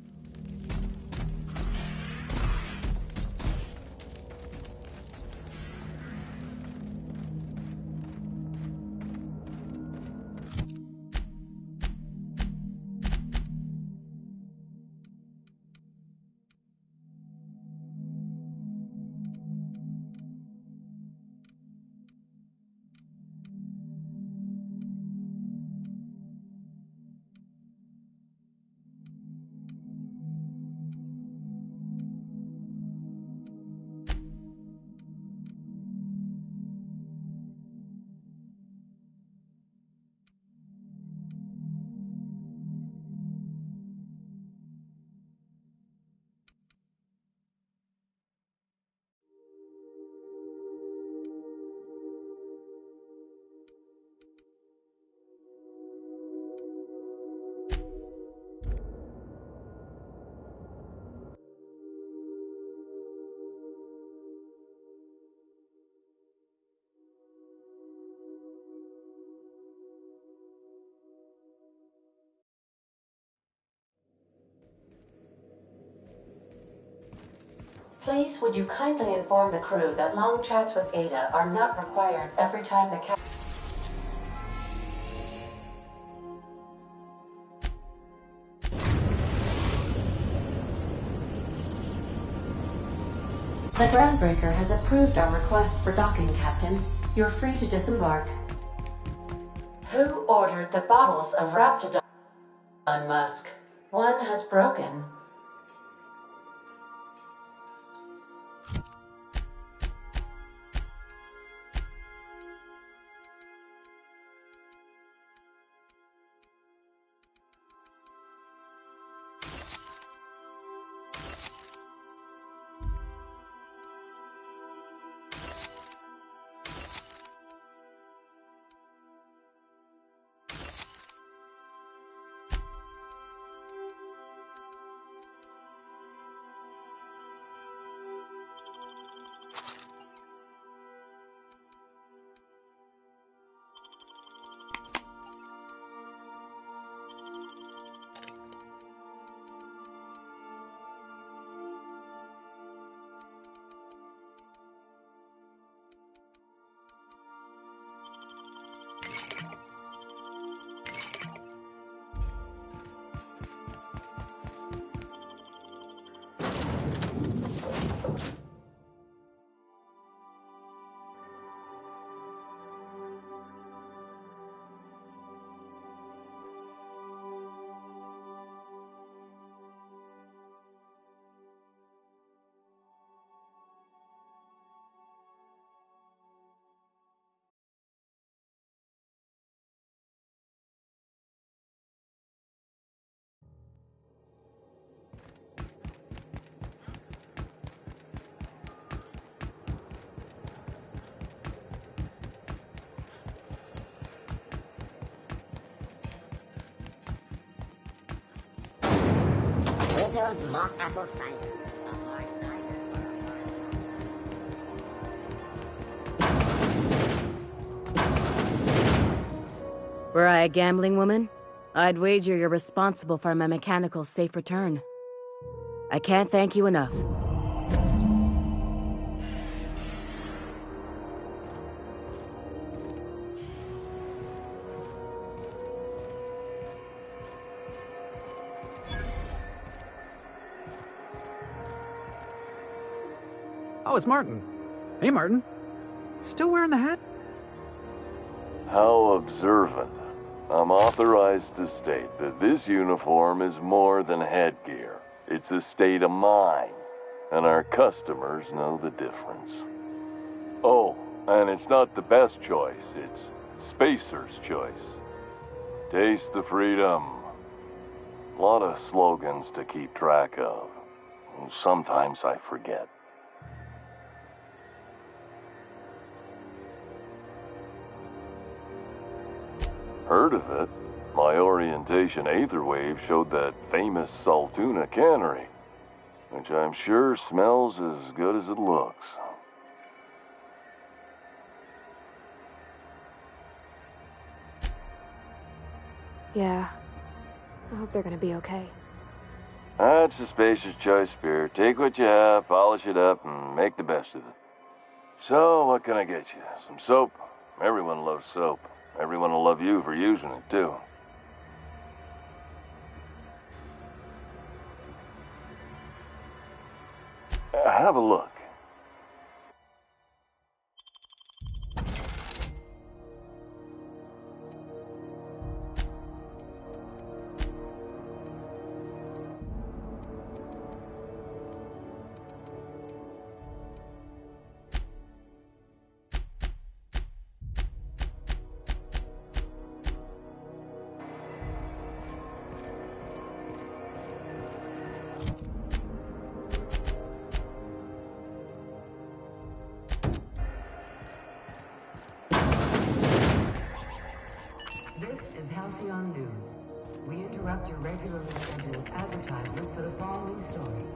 Please, would you kindly inform the crew that long chats with Ada are not required every time the captain... The Groundbreaker has approved our request for docking, Captain. You're free to disembark. Who ordered the bottles of Raptidon, Musk? One has broken. Rizzo's mock apple cider. A hard cider. Were I a gambling woman, I'd wager you're responsible for my mechanical safe return. I can't thank you enough. Oh, it's Martin. Hey, Martin. Still wearing the hat? How observant. I'm authorized to state that this uniform is more than headgear. It's a state of mind, and our customers know the difference. Oh, and it's not the best choice, it's Spacer's choice. Taste the freedom. A lot of slogans to keep track of. Sometimes I forget. Heard of it? My orientation Aetherwave showed that famous Saltuna cannery, which I'm sure smells as good as it looks. Yeah. I hope they're gonna be okay. That's a Spacer's choice, Spear. Take what you have, polish it up, and make the best of it. So, what can I get you? Some soap? Everyone loves soap. Everyone will love you for using it, too. Have a look. This is Halcyon News. We interrupt your regularly scheduled advertisement for the following story.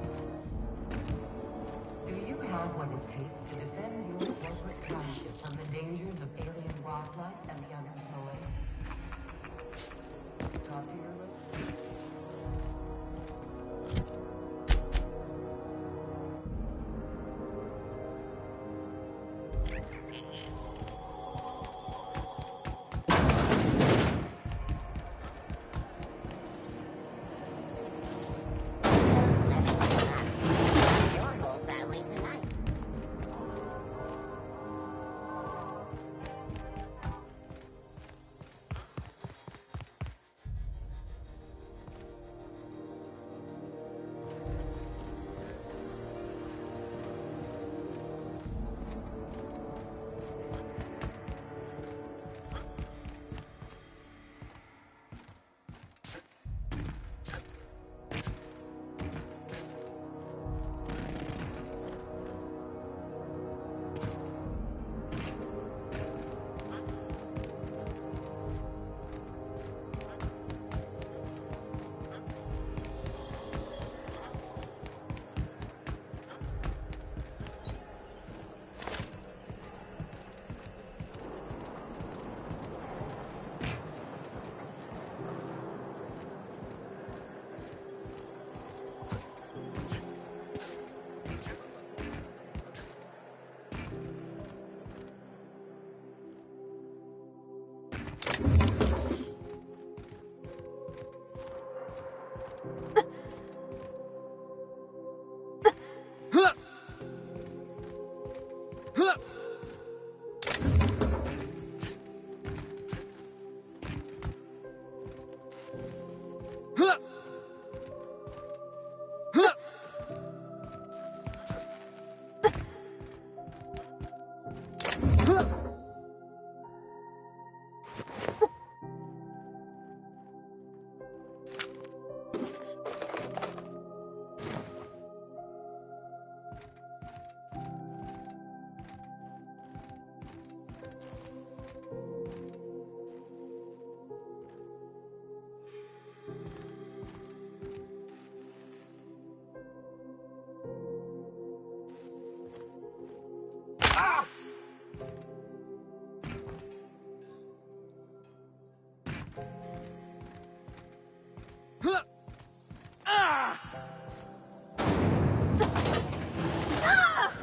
Do you have what it takes to defend your corporate township from the dangers of alien wildlife and the unemployed? Talk to your local.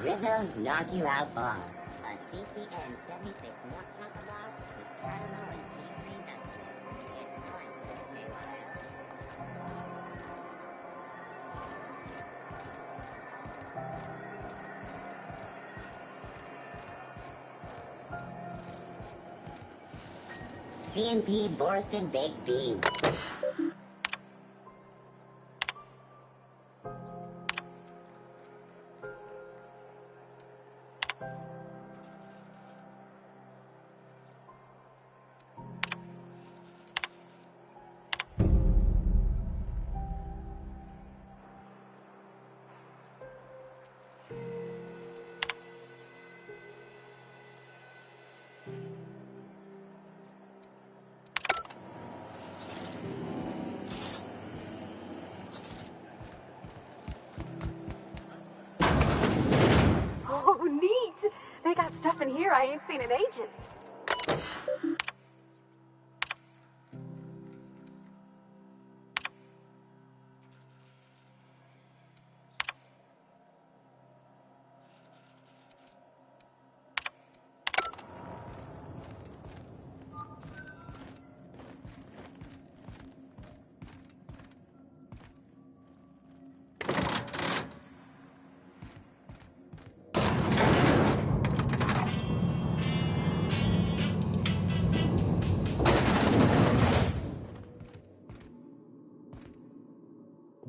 Rizzo's Knock You Out Bar. A CCN 76 milk chocolate bar with caramel and pea cream nuts in it. It's time for its name on it. C&P Borston Baked Beans. Stuff in here I ain't seen in ages.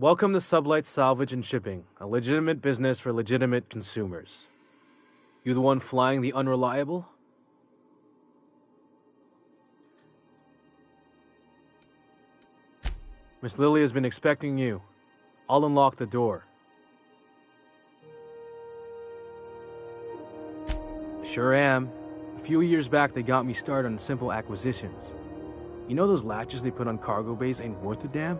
Welcome to Sublight Salvage and Shipping, a legitimate business for legitimate consumers. You the one flying the Unreliable? Miss Lily has been expecting you. I'll unlock the door. Sure am. A few years back, they got me started on simple acquisitions. You know those latches they put on cargo bays ain't worth a damn?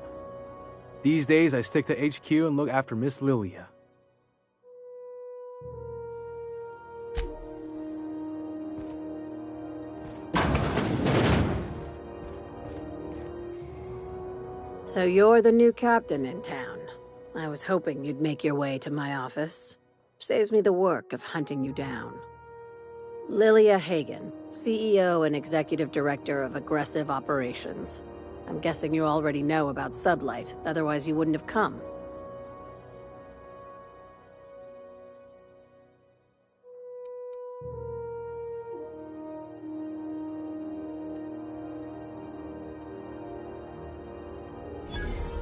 These days, I stick to HQ and look after Miss Lilia. So you're the new captain in town. I was hoping you'd make your way to my office. Saves me the work of hunting you down. Lilia Hagen, CEO and Executive Director of Aggressive Operations. I'm guessing you already know about Sublight, otherwise you wouldn't have come.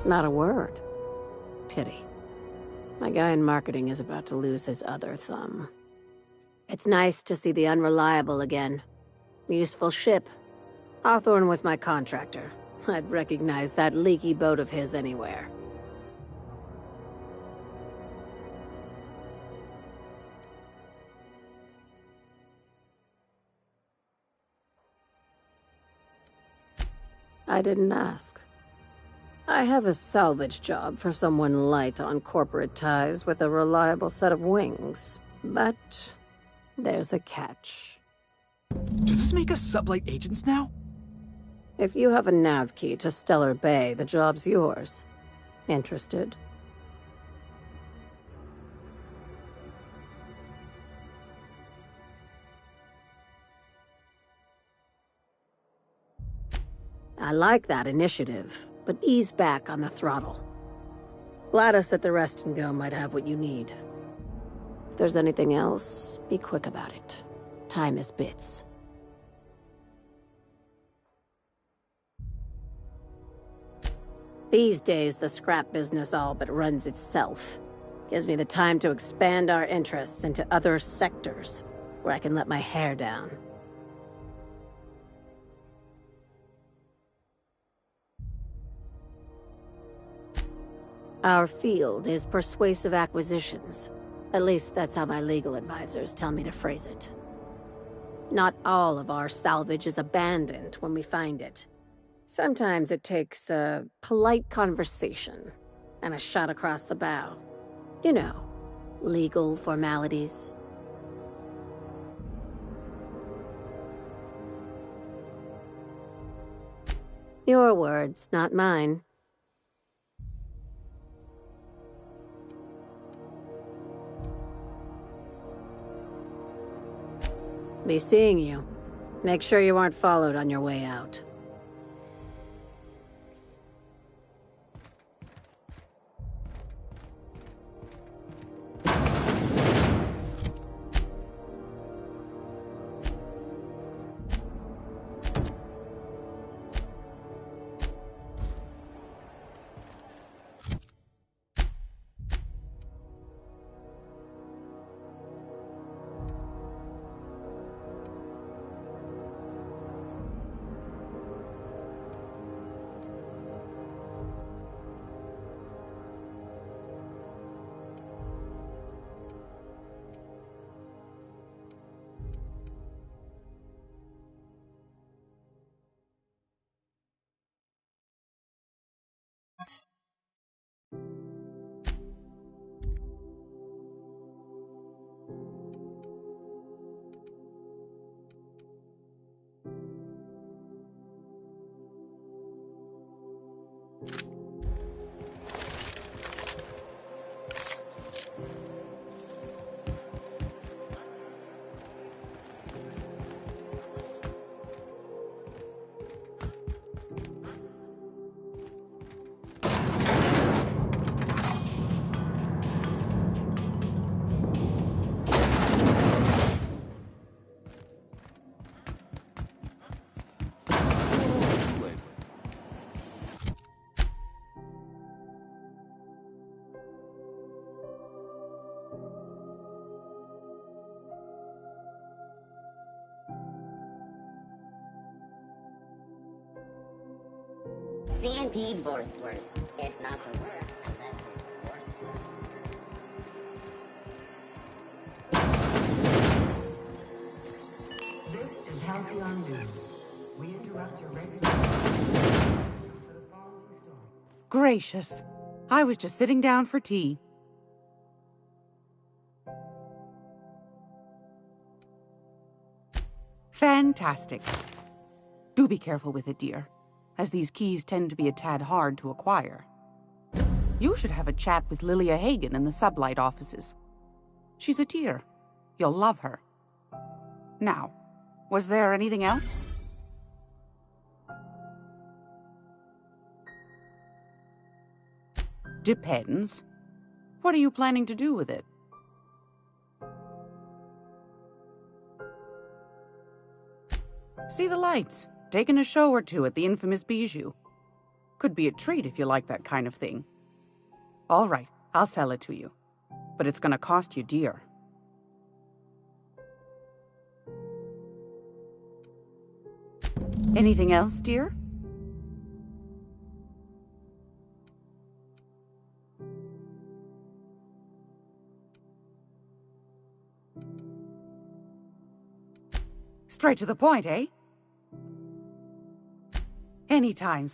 Not a word. Pity. My guy in marketing is about to lose his other thumb. It's nice to see the Unreliable again. Useful ship. Hawthorne was my contractor. I'd recognize that leaky boat of his anywhere. I didn't ask. I have a salvage job for someone light on corporate ties with a reliable set of wings, but there's a catch. Does this make us Sublight agents now? If you have a nav key to Stellar Bay, the job's yours. Interested? I like that initiative, but ease back on the throttle. Gladys at the Rest and Go might have what you need. If there's anything else, be quick about it. Time is bits. These days, the scrap business all but runs itself. Gives me the time to expand our interests into other sectors, where I can let my hair down. Our field is persuasive acquisitions. At least that's how my legal advisors tell me to phrase it. Not all of our salvage is abandoned when we find it. Sometimes it takes a polite conversation and a shot across the bow. You know, legal formalities. Your words, not mine. Be seeing you. Make sure you aren't followed on your way out. CNP Borthworth. It's not the worst unless it's the worst to us. This is Halcyon News. We interrupt your regular for the following story. Gracious. I was just sitting down for tea. Fantastic. Do be careful with it, dear, as these keys tend to be a tad hard to acquire. You should have a chat with Lilia Hagen in the Sublight offices. She's a dear. You'll love her. Now, was there anything else? Depends. What are you planning to do with it? See the lights. Taking a show or two at the infamous Bijou. Could be a treat if you like that kind of thing. All right, I'll sell it to you. But it's gonna cost you dear. Anything else, dear? Straight to the point, eh? Anytime.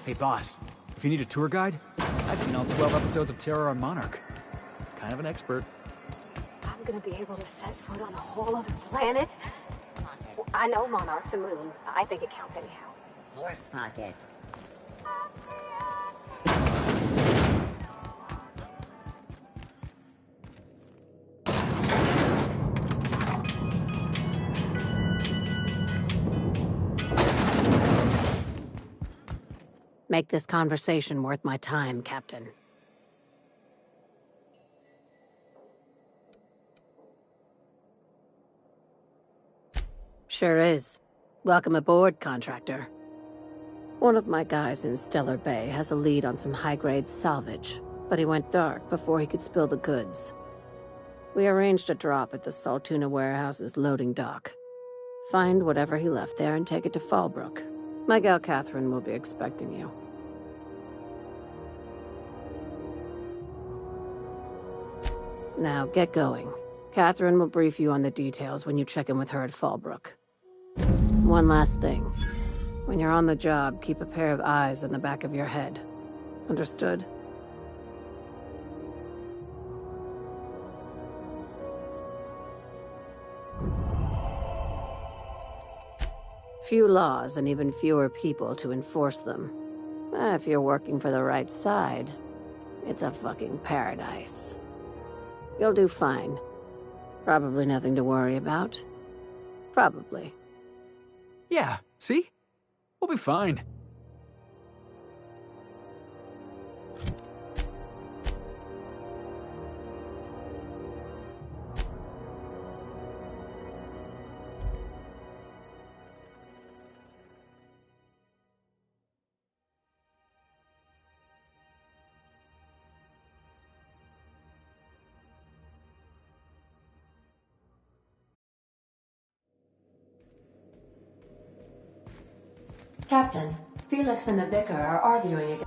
Hey, boss. If you need a tour guide, I've seen all 12 episodes of Terror on Monarch. Kind of an expert. I'm gonna be able to set foot on a whole other planet? I know Monarch's a moon. I think it counts anyhow. Horse pockets. Make this conversation worth my time, Captain. Sure is. Welcome aboard, contractor. One of my guys in Stellar Bay has a lead on some high-grade salvage, but he went dark before he could spill the goods. We arranged a drop at the Saltuna warehouse's loading dock. Find whatever he left there and take it to Fallbrook. My gal Catherine will be expecting you. Now, get going. Catherine will brief you on the details when you check in with her at Fallbrook. One last thing. When you're on the job, keep a pair of eyes in the back of your head. Understood? Few laws and even fewer people to enforce them. If you're working for the right side, it's a fucking paradise. You'll do fine. Probably nothing to worry about. Probably. Yeah, see? We'll be fine. Captain, Felix and the Vicar are arguing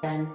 again.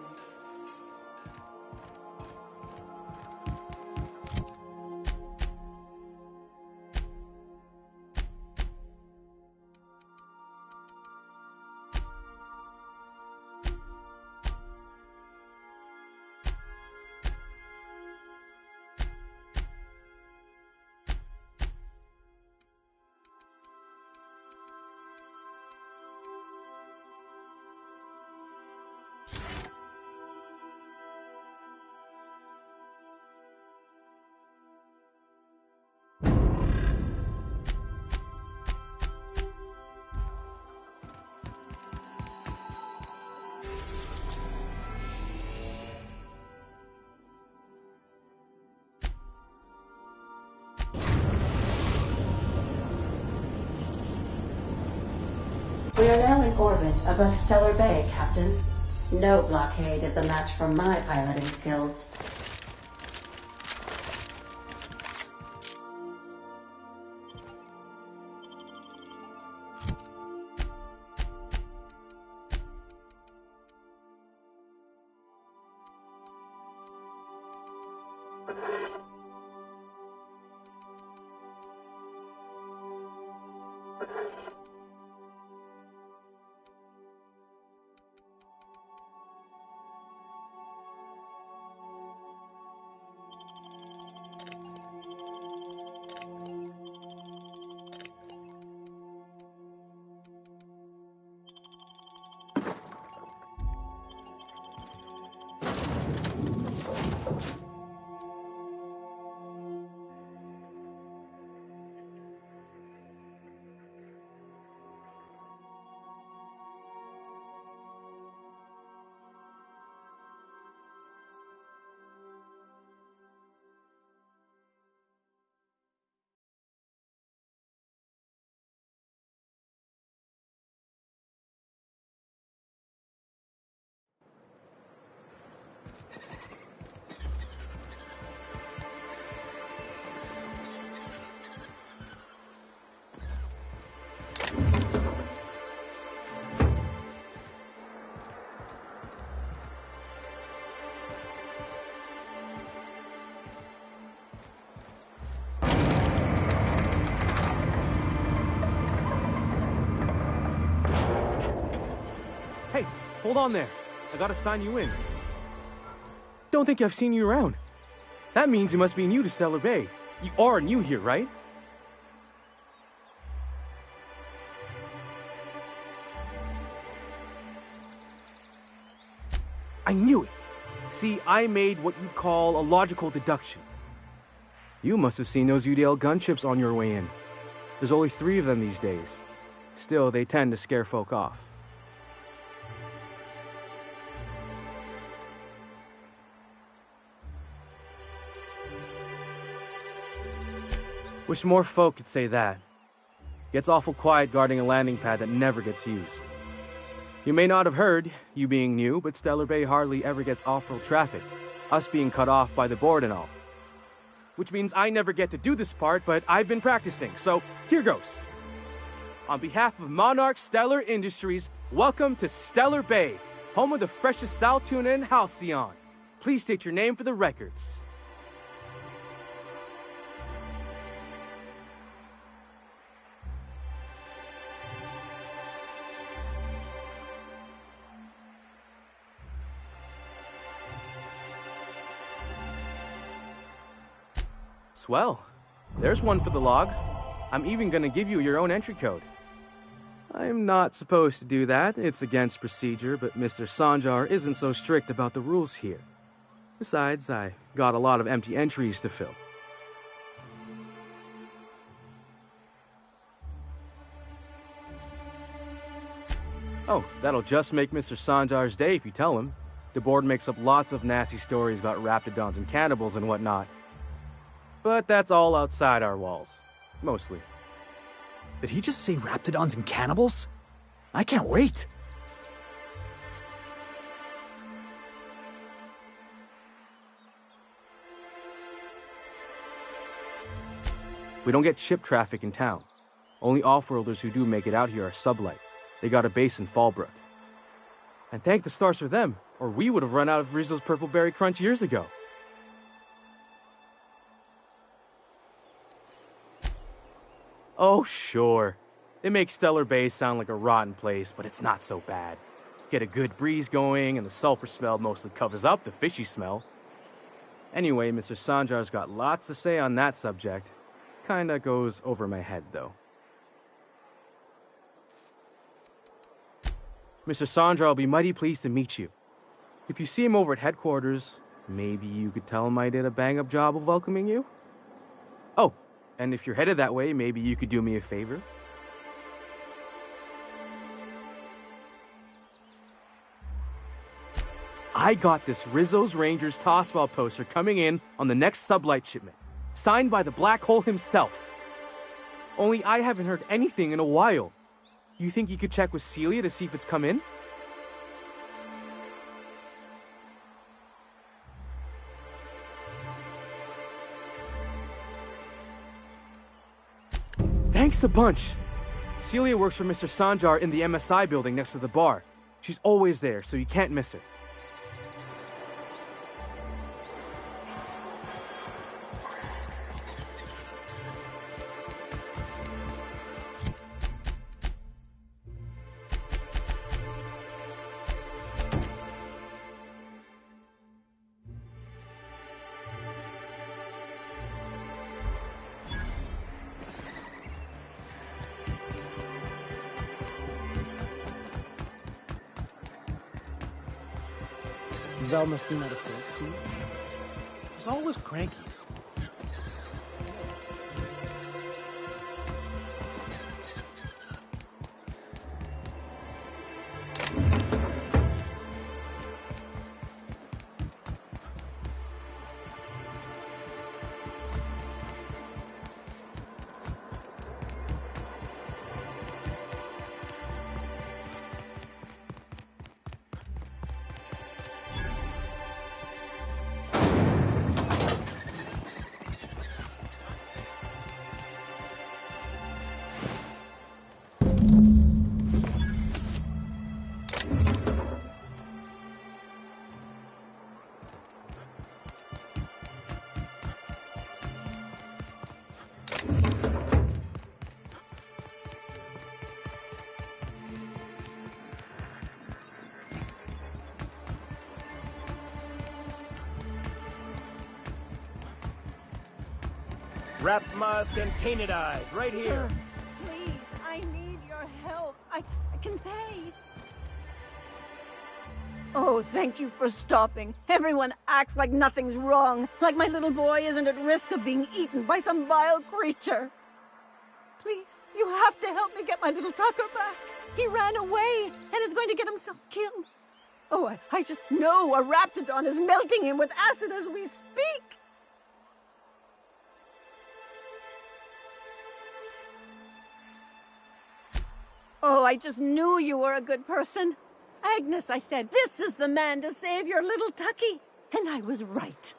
We are now in orbit above Stellar Bay, Captain. No blockade is a match for my piloting skills. hold on there. I gotta sign you in. Don't think I've seen you around. That means you must be new to Stellar Bay. You are new here, right? I knew it. See, I made what you'd call a logical deduction. You must have seen those UDL gunships on your way in. There's only 3 of them these days. Still, they tend to scare folk off. Wish more folk could say that. Gets awful quiet guarding a landing pad that never gets used. You may not have heard, you being new, but Stellar Bay hardly ever gets off-road traffic, us being cut off by the board and all. Which means I never get to do this part, but I've been practicing, so here goes. On behalf of Monarch Stellar Industries, welcome to Stellar Bay, home of the freshest sal tuna in Halcyon. Please state your name for the records. Swell. There's one for the logs. I'm even gonna give you your own entry code. I'm not supposed to do that. It's against procedure, but Mr. Sanjar isn't so strict about the rules here. Besides, I got a lot of empty entries to fill. Oh, that'll just make Mr. Sanjar's day if you tell him. The board makes up lots of nasty stories about raptidons and cannibals and whatnot. But that's all outside our walls. Mostly. Did he just say raptidons and cannibals? I can't wait. We don't get ship traffic in town. Only off-worlders who do make it out here are Sublight. They got a base in Fallbrook. And thank the stars for them, or we would have run out of Rizzo's Purple Berry Crunch years ago. Oh, sure. It makes Stellar Bay sound like a rotten place, but it's not so bad. Get a good breeze going, and the sulfur smell mostly covers up the fishy smell. Anyway, Mr. Sanjar's got lots to say on that subject. Kinda goes over my head, though. Mr. Sanjar will be mighty pleased to meet you. If you see him over at headquarters, maybe you could tell him I did a bang-up job of welcoming you? Oh, and if you're headed that way, maybe you could do me a favor? I got this Rizzo's Rangers Tossball poster coming in on the next Sublight shipment, signed by the Black Hole himself. Only I haven't heard anything in a while. You think you could check with Celia to see if it's come in? Thanks a bunch. Celia works for Mr. Sanjar in the MSI building next to the bar. She's always there, so you can't miss her. Velma seem out of sorts to you? She's always cranky. Wrapped musk and painted eyes, right here. Please, I need your help. I can pay. Oh, thank you for stopping. Everyone acts like nothing's wrong, like my little boy isn't at risk of being eaten by some vile creature. Please, you have to help me get my little Tucker back. He ran away and is going to get himself killed. Oh, I just know a Raptidon is melting him with acid as we speak. Oh, I just knew you were a good person. Agnes, I said, this is the man to save your little Tucky. And I was right.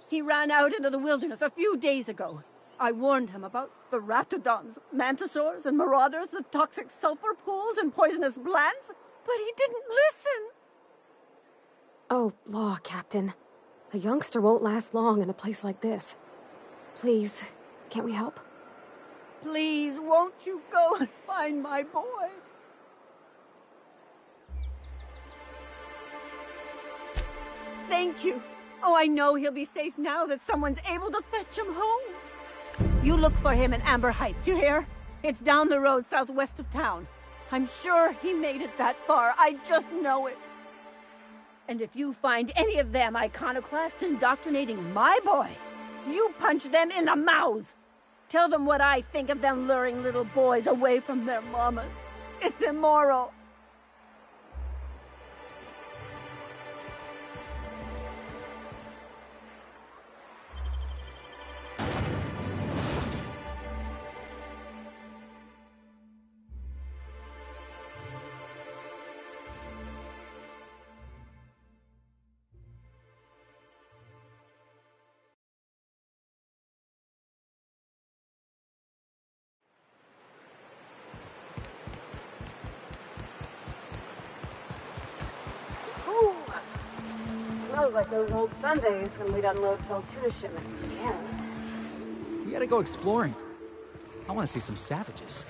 He ran out into the wilderness a few days ago. I warned him about the Raptidons, Mantisaurs, and Marauders, the toxic sulfur pools, and poisonous glands, but he didn't listen. Oh, law, Captain. A youngster won't last long in a place like this. Please, can't we help? Please, won't you go and find my boy? Thank you. Oh, I know he'll be safe now that someone's able to fetch him home. You look for him in Amber Heights, you hear? It's down the road southwest of town. I'm sure he made it that far. I just know it. And if you find any of them iconoclasts indoctrinating my boy, you punch them in the mouths. Tell them what I think of them luring little boys away from their mamas. It's immoral. Smells like those old Sundays when we'd unload salt tuna shipments to Canada. We gotta go exploring. I want to see some savages.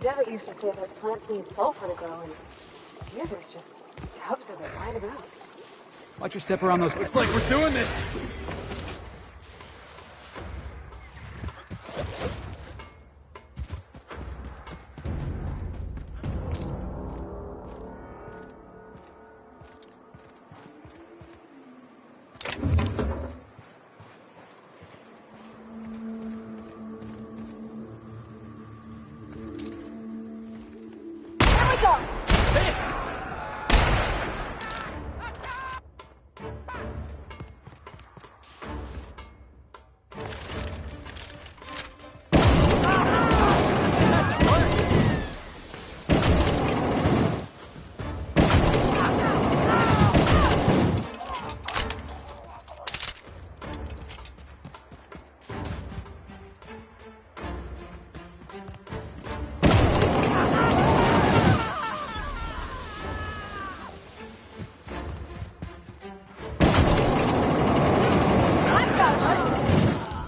Devitt used to say that plants need sulfur to grow, and here there's just tubs of it lying about. Watch your step around those. Looks like we're doing this!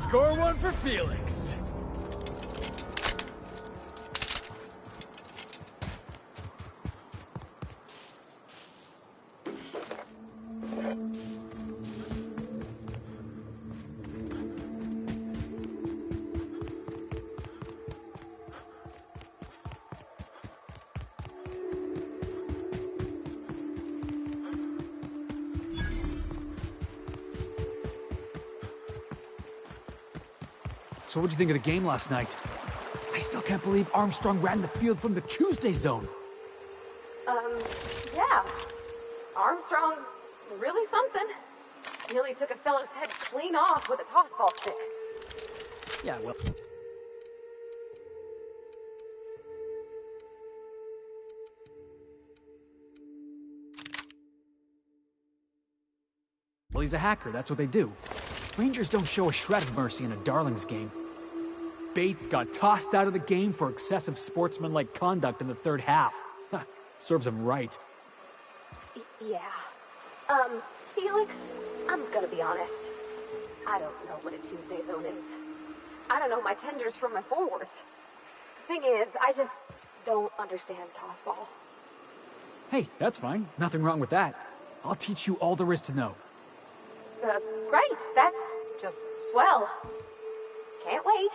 Score one for Felix. So what'd you think of the game last night? I still can't believe Armstrong ran the field from the Tuesday zone. Yeah. Armstrong's really something. Nearly took a fella's head clean off with a tossball stick. Yeah, well... Well, he's a hacker, that's what they do. Rangers don't show a shred of mercy in a Darlings game. Bates got tossed out of the game for excessive sportsmanlike conduct in the third half. Serves him right. Yeah. Felix, I'm gonna be honest. I don't know what a Tuesday zone is. I don't know my tenders from my forwards. Thing is, I just don't understand tossball. Hey, that's fine. Nothing wrong with that. I'll teach you all there is to know. Great. That's just swell. Can't wait.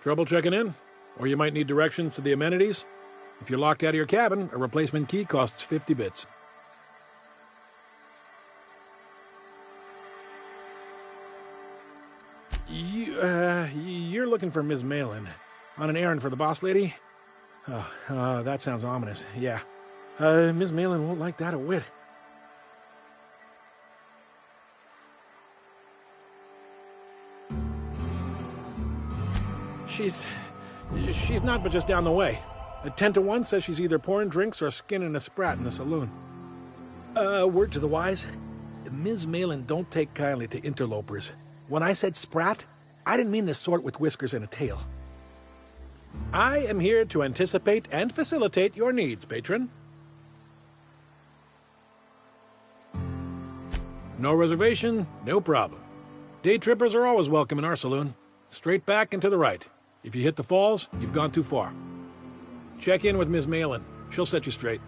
Trouble checking in? Or you might need directions to the amenities? If you're locked out of your cabin, a replacement key costs 50 bits. You're looking for Ms. Malin. On an errand for the boss lady? That sounds ominous. Yeah. Ms. Malin won't like that a whit. She's not but just down the way. A 10 to 1 says she's either pouring drinks or skinning a sprat in the saloon. Word to the wise, Ms. Malin don't take kindly to interlopers. When I said sprat, I didn't mean the sort with whiskers and a tail. I am here to anticipate and facilitate your needs, patron. No reservation, no problem. Day trippers are always welcome in our saloon. Straight back and to the right. If you hit the falls, you've gone too far. Check in with Ms. Malin. She'll set you straight.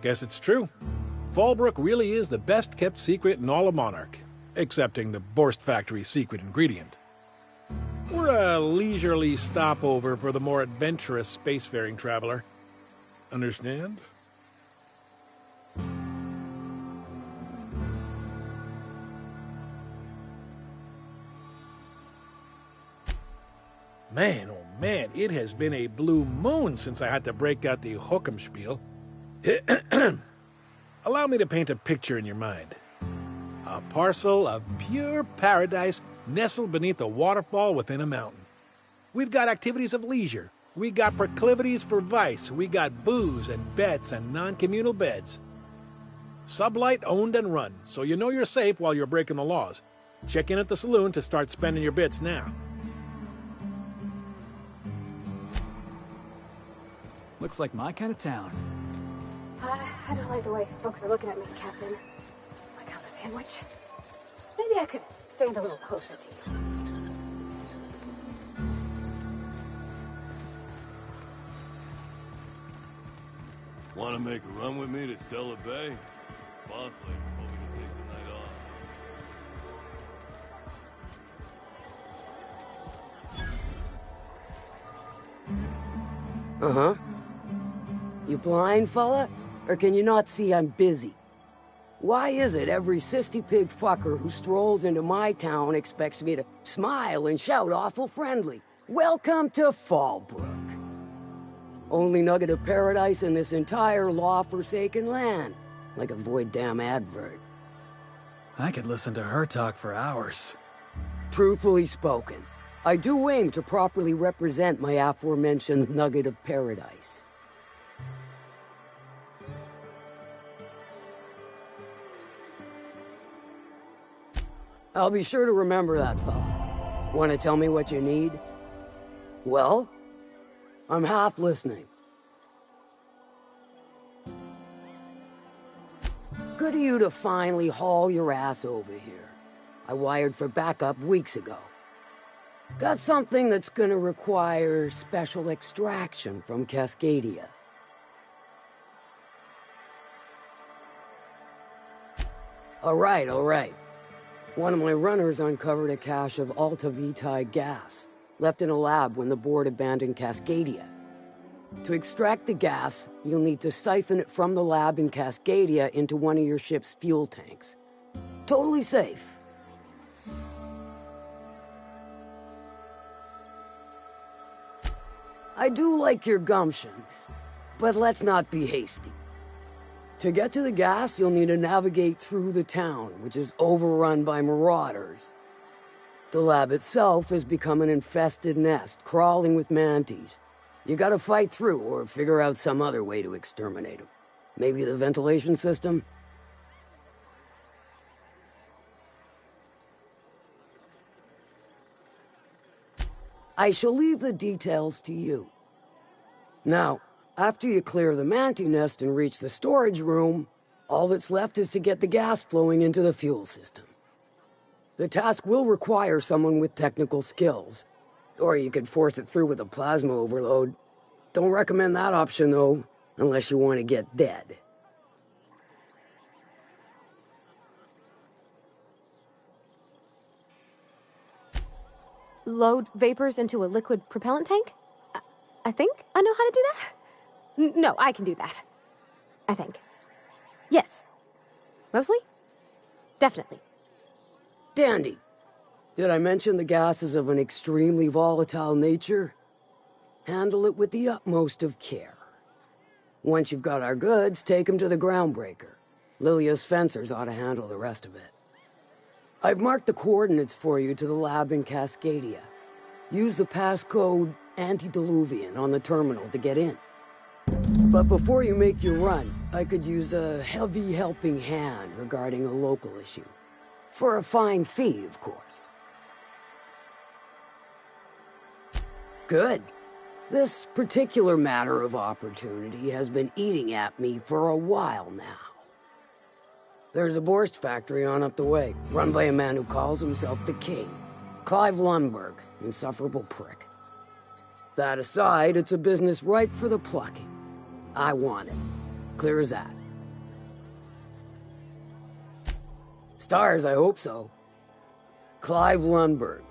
Guess it's true. Fallbrook really is the best-kept secret in all of Monarch, excepting the Borst Factory's secret ingredient. We're a leisurely stopover for the more adventurous spacefaring traveler. Understand? Man, oh man, it has been a blue moon since I had to break out the Hookem spiel. Allow me to paint a picture in your mind. A parcel of pure paradise nestled beneath a waterfall within a mountain. We've got activities of leisure. We got proclivities for vice. We got booze and bets and non-communal beds. Sublight owned and run, so you know you're safe while you're breaking the laws. Check in at the saloon to start spending your bits now. Looks like my kind of town. I don't like the way folks are looking at me, Captain. Like how the sandwich. Maybe I could stand a little closer to you. Want to make a run with me to Stella Bay? Boss lady told me to take the night off. Uh-huh. You blind, fella? Or can you not see I'm busy? Why is it every sissy pig fucker who strolls into my town expects me to smile and shout awful friendly? Welcome to Fallbrook. Only nugget of paradise in this entire law-forsaken land. Like a void damn advert. I could listen to her talk for hours. Truthfully spoken, I do aim to properly represent my aforementioned nugget of paradise. I'll be sure to remember that, fella. Want to tell me what you need? Well, I'm half listening. Good of you to finally haul your ass over here. I wired for backup weeks ago. Got something that's gonna require special extraction from Cascadia. All right. One of my runners uncovered a cache of Alta Vitae gas, left in a lab when the board abandoned Cascadia. To extract the gas, you'll need to siphon it from the lab in Cascadia into one of your ship's fuel tanks. Totally safe. I do like your gumption, but let's not be hasty. To get to the gas, you'll need to navigate through the town, which is overrun by marauders. The lab itself has become an infested nest, crawling with mantis. You gotta fight through, or figure out some other way to exterminate them. Maybe the ventilation system? I shall leave the details to you. Now, after you clear the mantis nest and reach the storage room, all that's left is to get the gas flowing into the fuel system. The task will require someone with technical skills, or you could force it through with a plasma overload. Don't recommend that option, though, unless you want to get dead. Load vapors into a liquid propellant tank? I think I know how to do that. No, I can do that. I think. Yes. Mostly? Definitely. Dandy. Did I mention the gas is of an extremely volatile nature? Handle it with the utmost of care. Once you've got our goods, take them to the groundbreaker. Lilia's fencers ought to handle the rest of it. I've marked the coordinates for you to the lab in Cascadia. Use the passcode Antediluvian on the terminal to get in. But before you make your run, I could use a heavy helping hand regarding a local issue. For a fine fee, of course. Good. This particular matter of opportunity has been eating at me for a while now. There's a Borst factory on up the way, run by a man who calls himself the King. Clive Lundberg, insufferable prick. That aside, it's a business ripe for the plucking. I want it. Clear as that. Stars, I hope so. Clive Lundberg,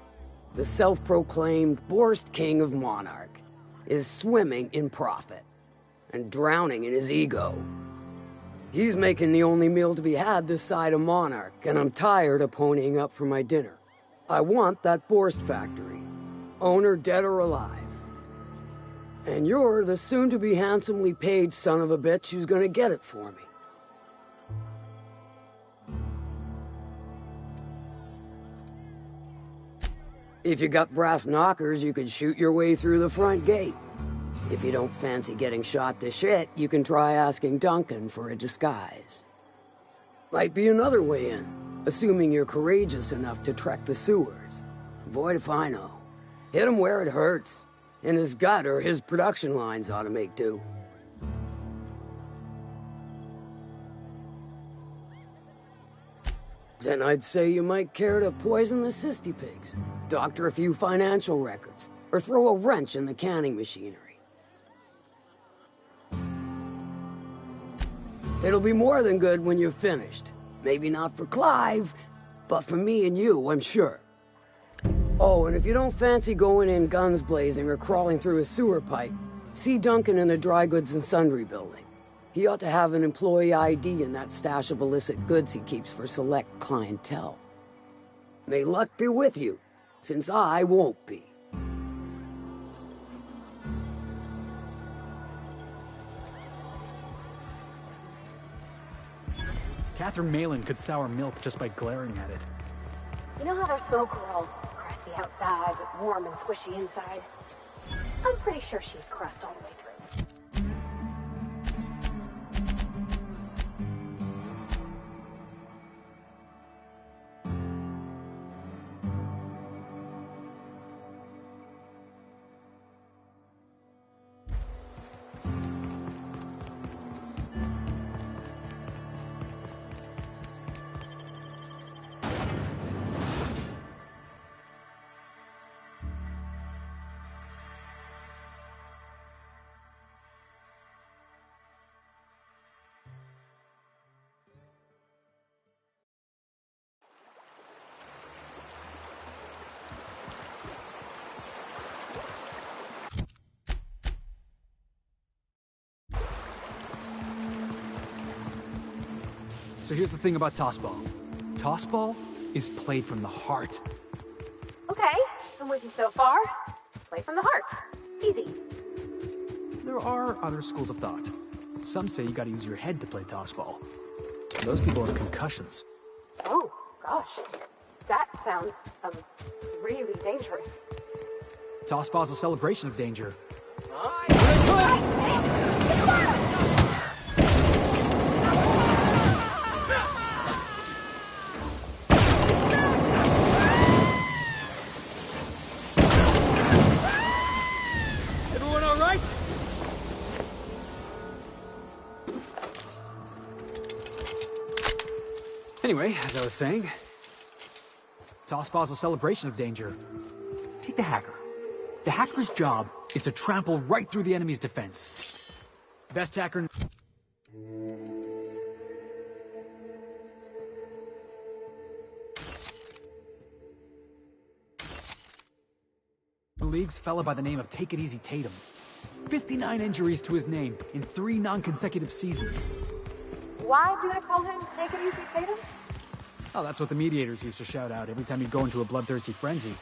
the self-proclaimed Borst King of Monarch, is swimming in profit and drowning in his ego. He's making the only meal to be had this side of Monarch, and I'm tired of ponying up for my dinner. I want that Borst factory, owner dead or alive. And you're the soon-to-be handsomely paid son of a bitch who's gonna get it for me. If you got brass knockers, you could shoot your way through the front gate. If you don't fancy getting shot to shit, you can try asking Duncan for a disguise. Might be another way in, assuming you're courageous enough to trek the sewers. Boy, if I know. Hit him where it hurts. In his gut, or his production lines ought to make do. Then I'd say you might care to poison the cysty pigs, doctor a few financial records, or throw a wrench in the canning machinery. It'll be more than good when you're finished. Maybe not for Clive, but for me and you, I'm sure. Oh, and if you don't fancy going in guns blazing or crawling through a sewer pipe, see Duncan in the Dry Goods and Sundry building. He ought to have an employee ID in that stash of illicit goods he keeps for select clientele. May luck be with you, since I won't be. Catherine Malin could sour milk just by glaring at it. You know how their smoke are all crusty outside, but warm and squishy inside? I'm pretty sure she's crust all the way through. So here's the thing about Tossball. Tossball is played from the heart. Okay, I'm with you so far. Play from the heart. Easy. There are other schools of thought. Some say you gotta use your head to play Tossball. Those people have concussions. Oh, gosh. That sounds, really dangerous. Tossball's a celebration of danger. Everyone all right? Anyway, as I was saying, Tossball's a celebration of danger. Take the hacker. The hacker's job is to trample right through the enemy's defense. Best hacker... The league's fella by the name of Take It Easy Tatum. 59 injuries to his name in 3 non-consecutive seasons. Why do they call him Take It Easy Tatum? Oh, that's what the mediators used to shout out every time he'd go into a bloodthirsty frenzy.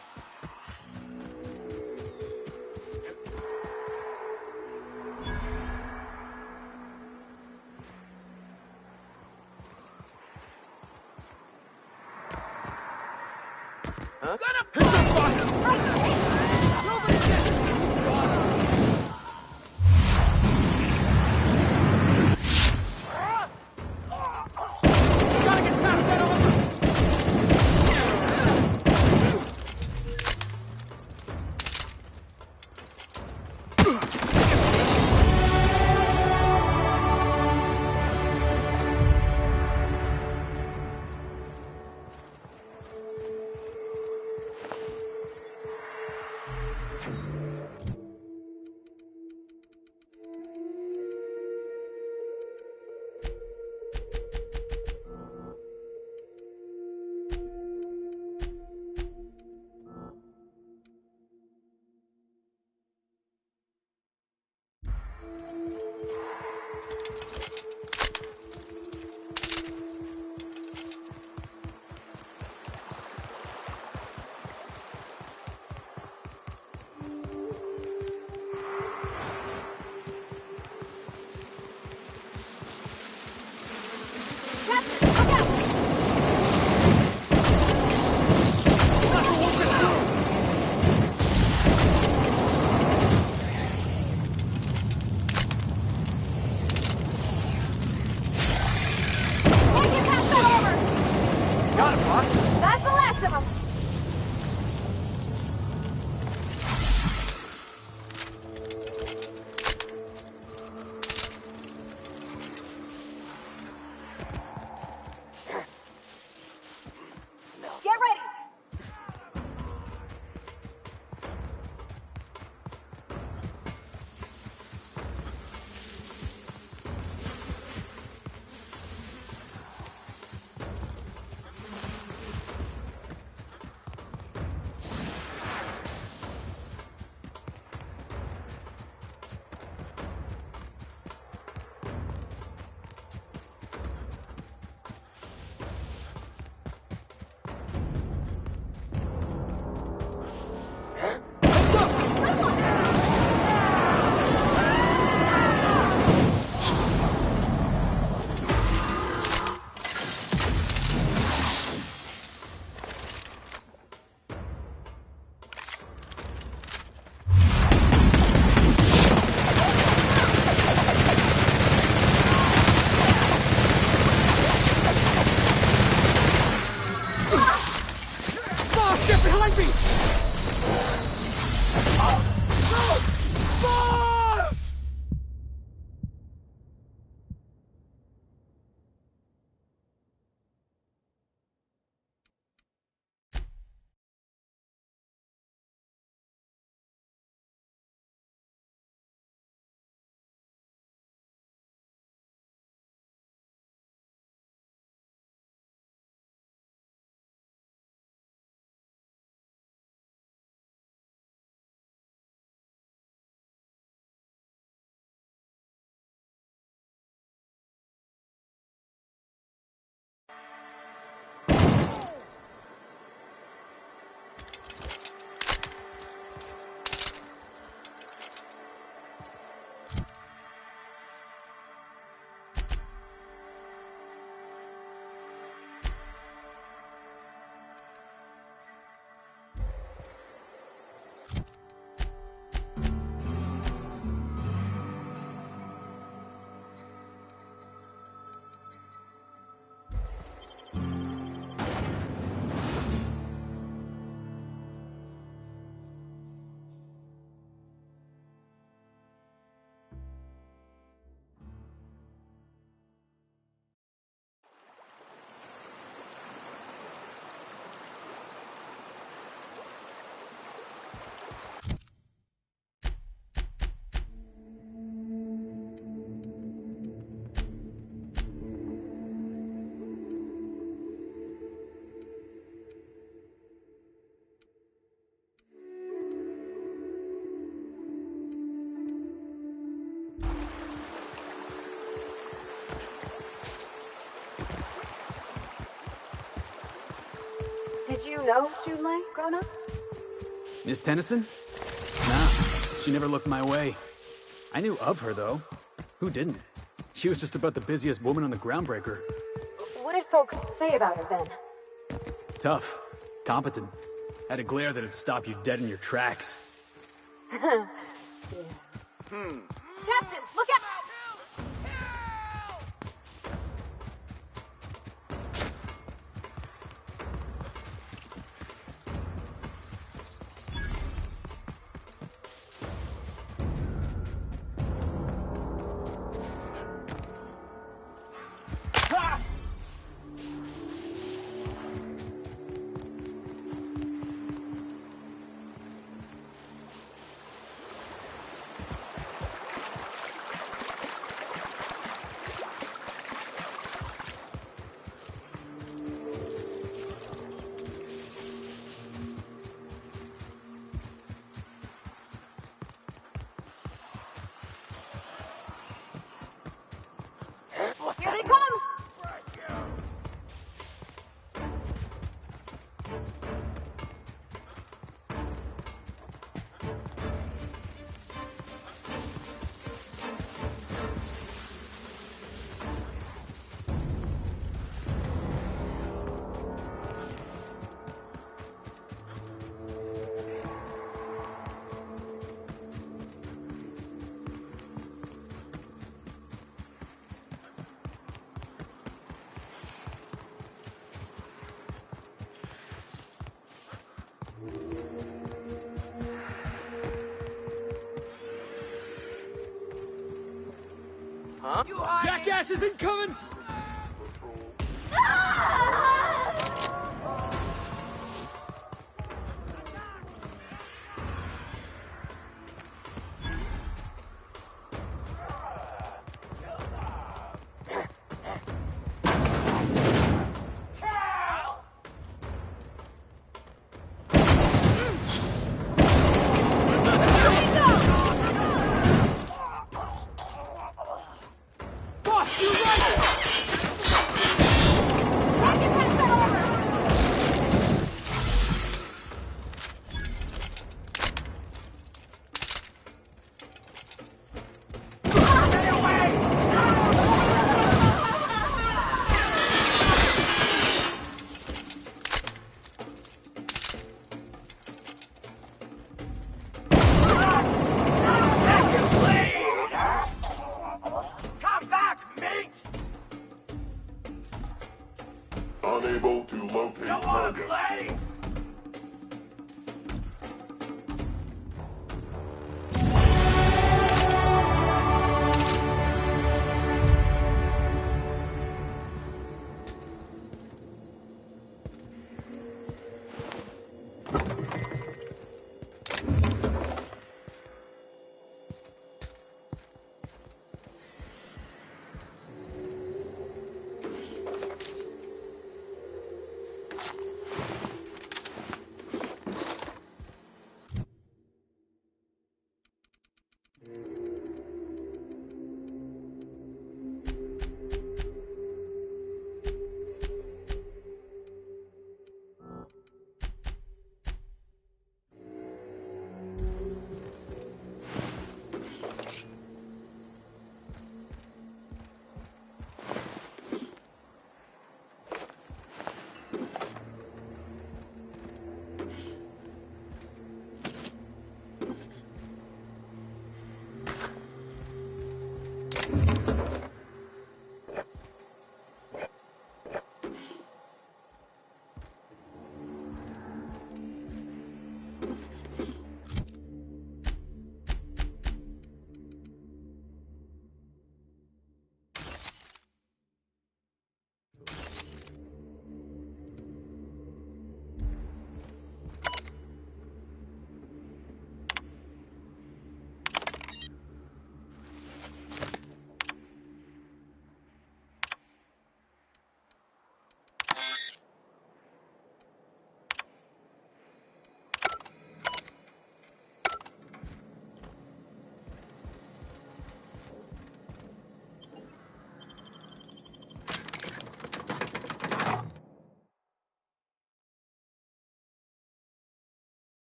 you know Junlei growing up? Miss Tennyson? Nah, she never looked my way. I knew of her, though. Who didn't? She was just about the busiest woman on the Groundbreaker. What did folks say about her then? Tough. Competent. Had a glare that'd stop you dead in your tracks. Yeah. Captain, look out! Here they come! Huh? Jackass isn't coming! Boss, you're right!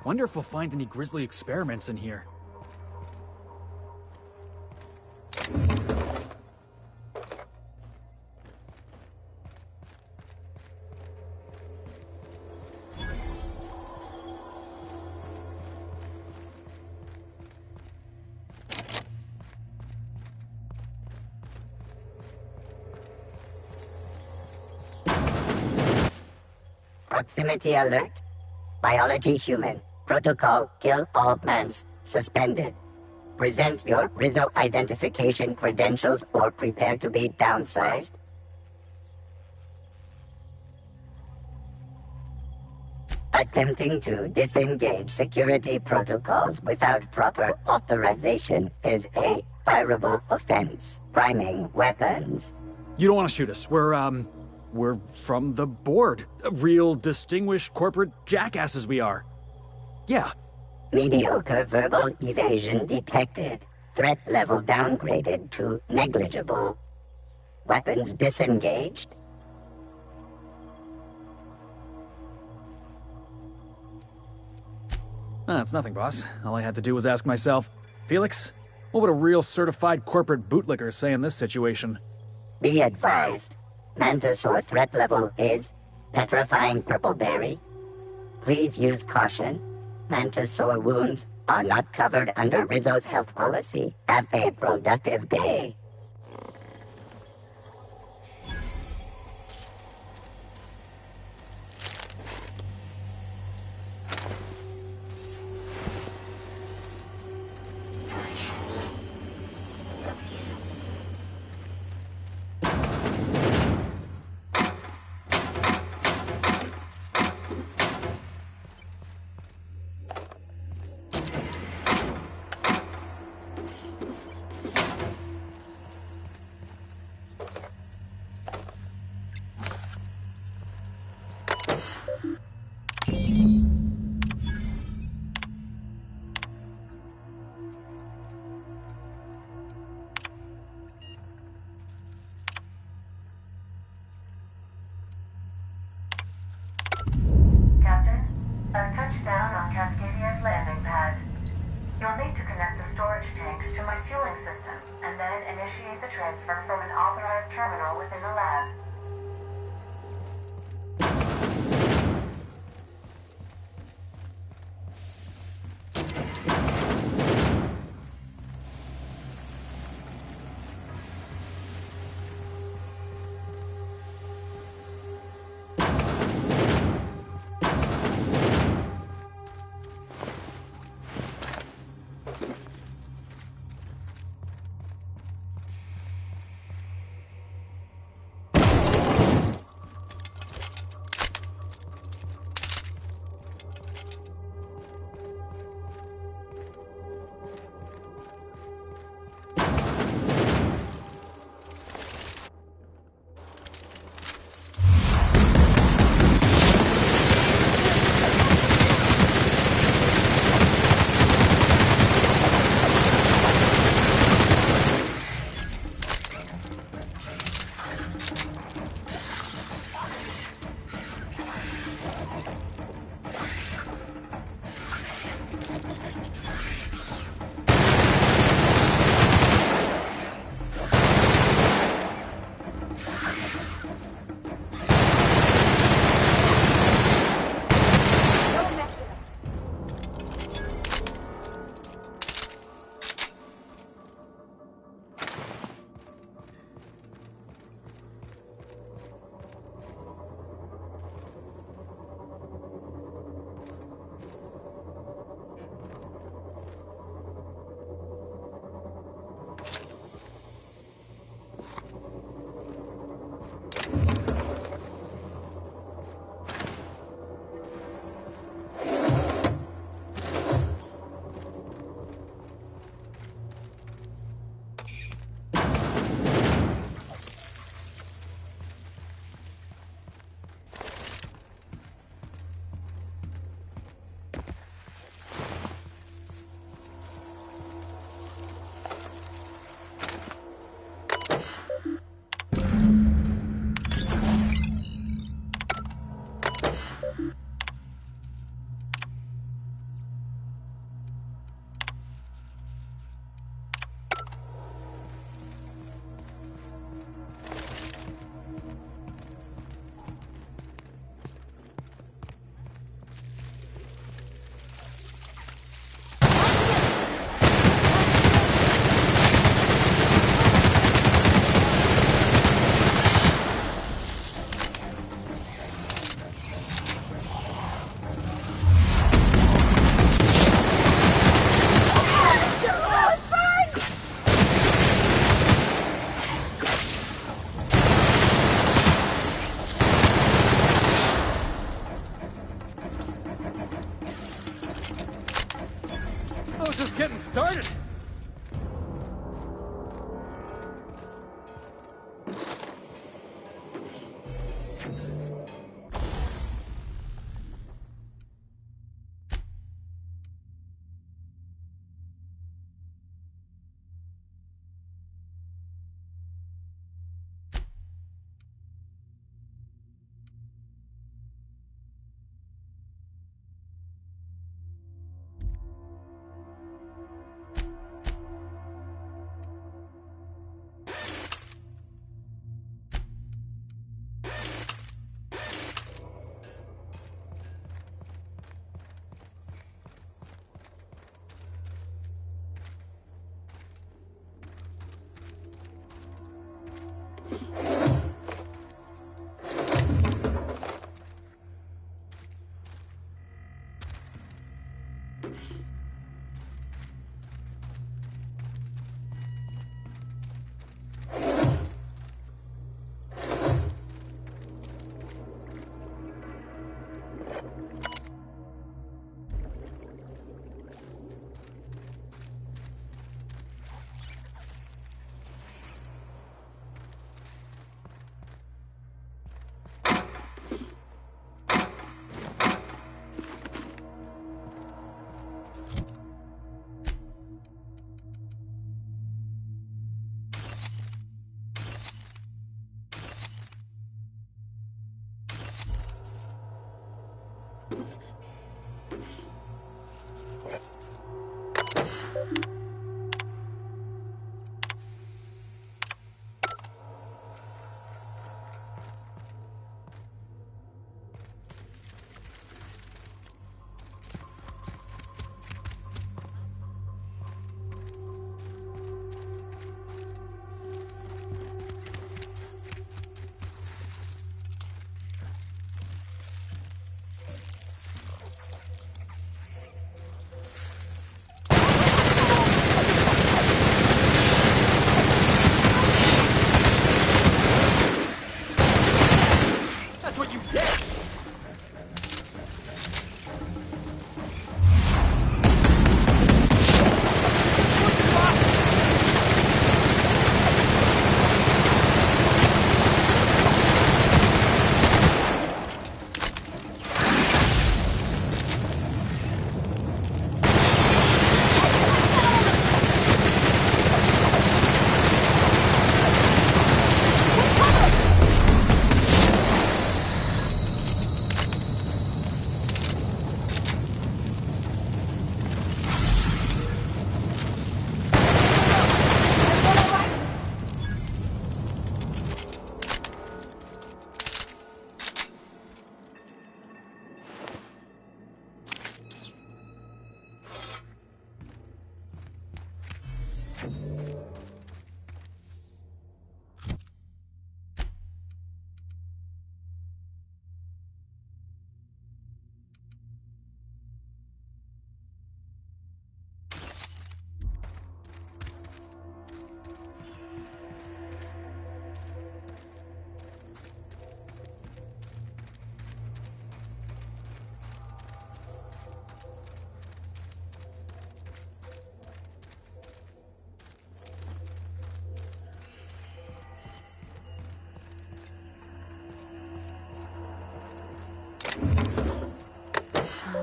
Wonder if we'll find any grisly experiments in here. Proximity alert. Biology human. Protocol kill all plants. Suspended. Present your Rizzo identification credentials or prepare to be downsized. Attempting to disengage security protocols without proper authorization is a fireable offense. Priming weapons. You don't want to shoot us. We're from the board. Real distinguished corporate jackasses we are. Yeah. Mediocre verbal evasion detected. Threat level downgraded to negligible. Weapons disengaged. It's nothing, boss. All I had to do was ask myself, Felix, what would a real certified corporate bootlicker say in this situation? Be advised. Mantisaur threat level is petrifying purple berry. Please use caution. Mantisaur wounds are not covered under Rizzo's health policy. Have a productive day. That's what you get!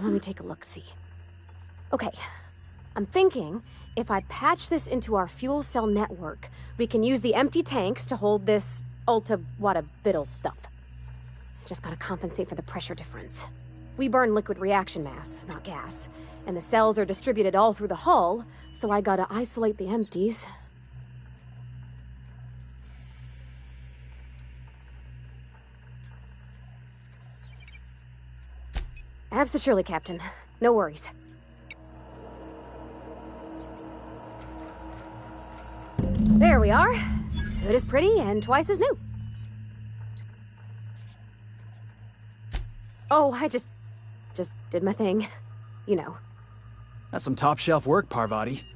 Let me take a look-see. Okay, I'm thinking if I patch this into our fuel cell network, we can use the empty tanks to hold this ulta-wada-biddle stuff. Just gotta compensate for the pressure difference. We burn liquid reaction mass, not gas, and the cells are distributed all through the hull, so I gotta isolate the empties. Absolutely, Captain. No worries. There we are. Good as pretty and twice as new. Oh, I just did my thing. You know. That's some top-shelf work, Parvati.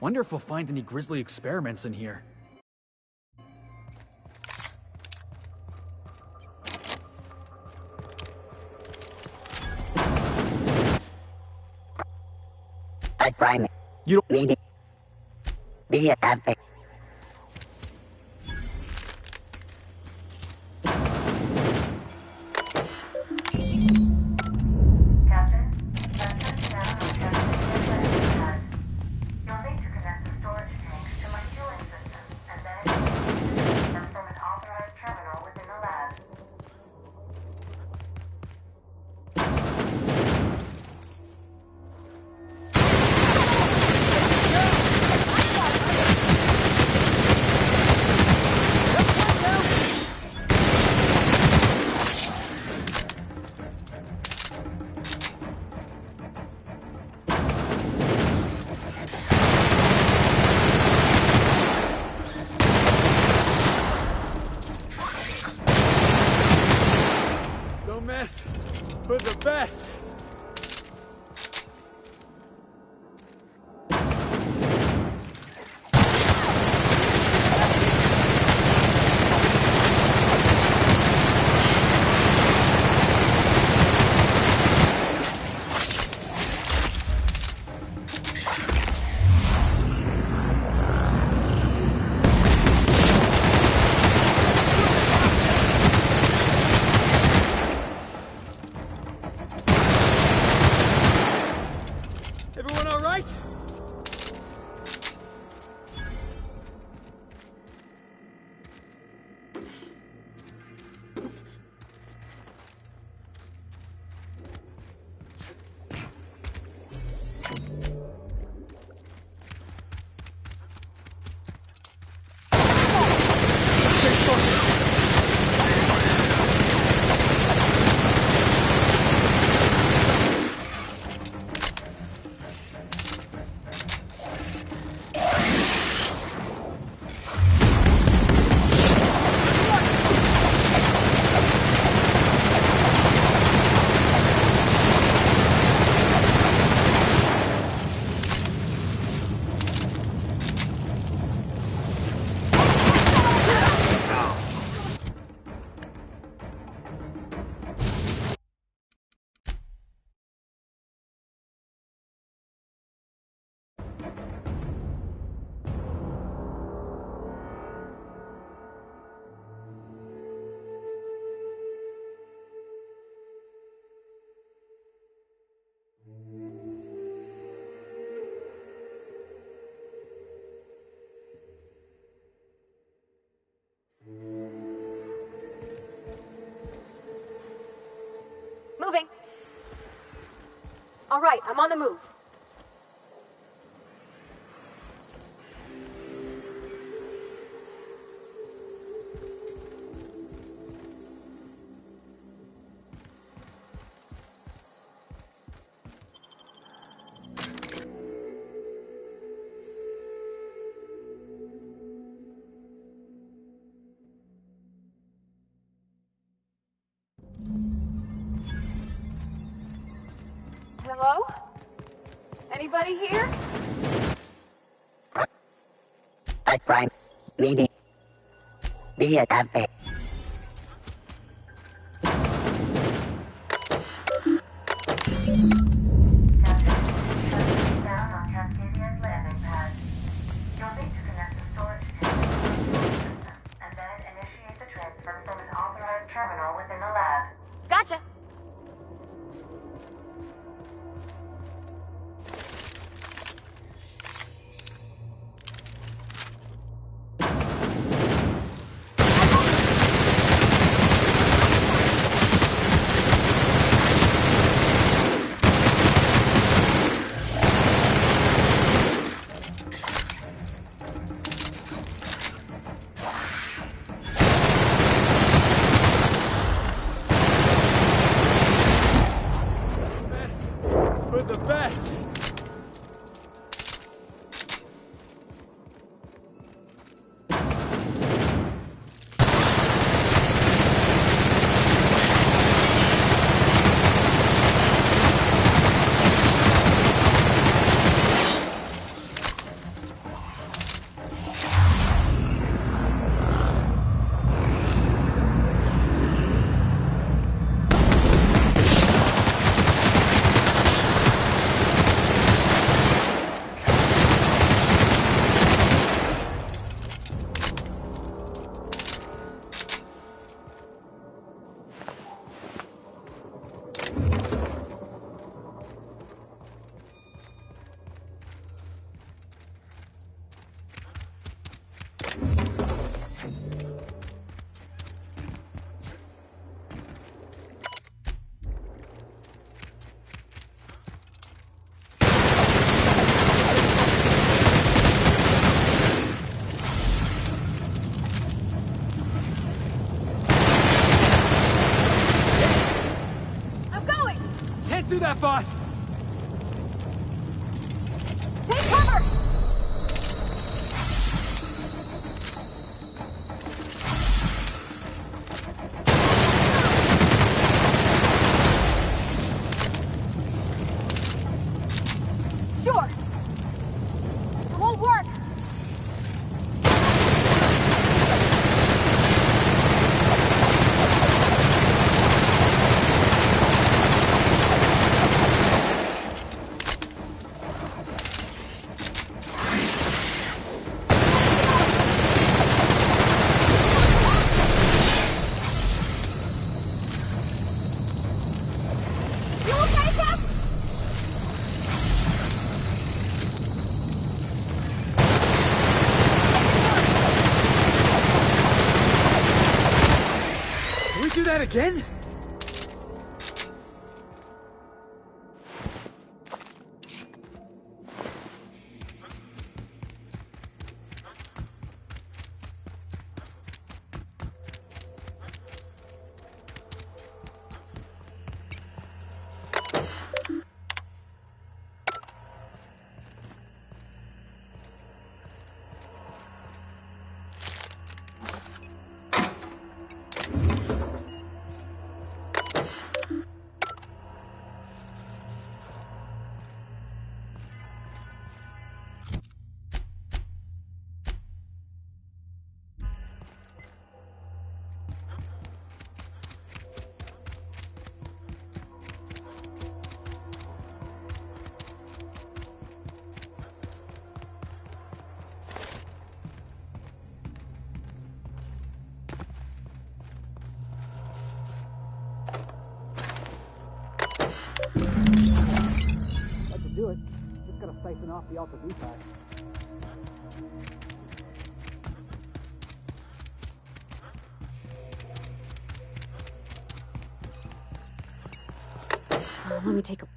Wonder if we'll find any grisly experiments in here. Prime. You don't need be a happy. We're the best! Moving. All right, I'm on the move. Hello? Anybody here? Prime. Maybe. Be a happy. Gotcha. do that, boss! Take cover! Sure. It won't work. You okay, Cap? Can we do that again? That should do it. Just gotta siphon off the Alpha V pack. Let me take a...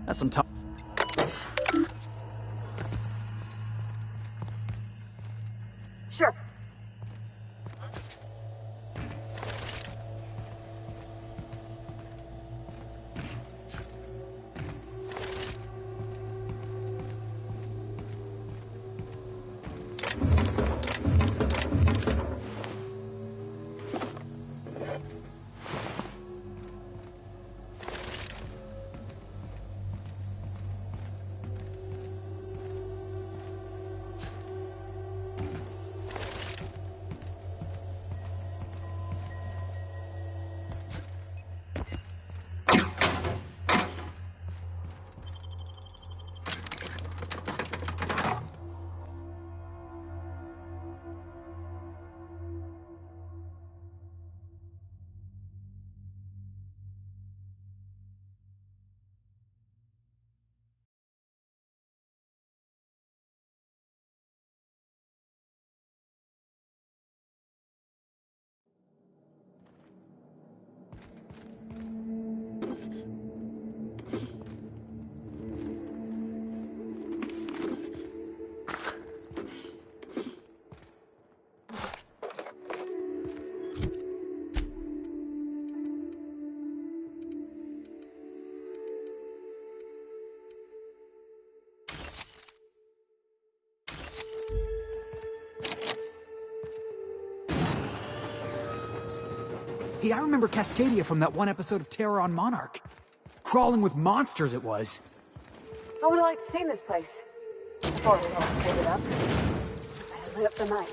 That's some top. Sure. Hey, I remember Cascadia from that one episode of Terror on Monarch. Crawling with monsters it was. I would have liked to see this place. Before we all figured up. I lit up the night.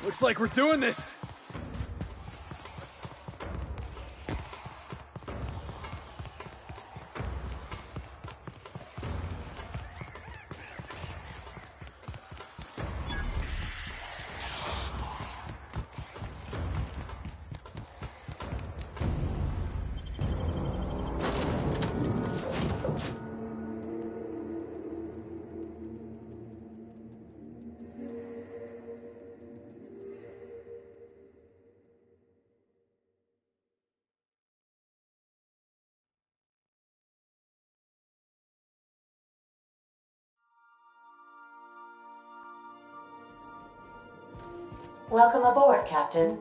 Looks like we're doing this. Welcome aboard, Captain.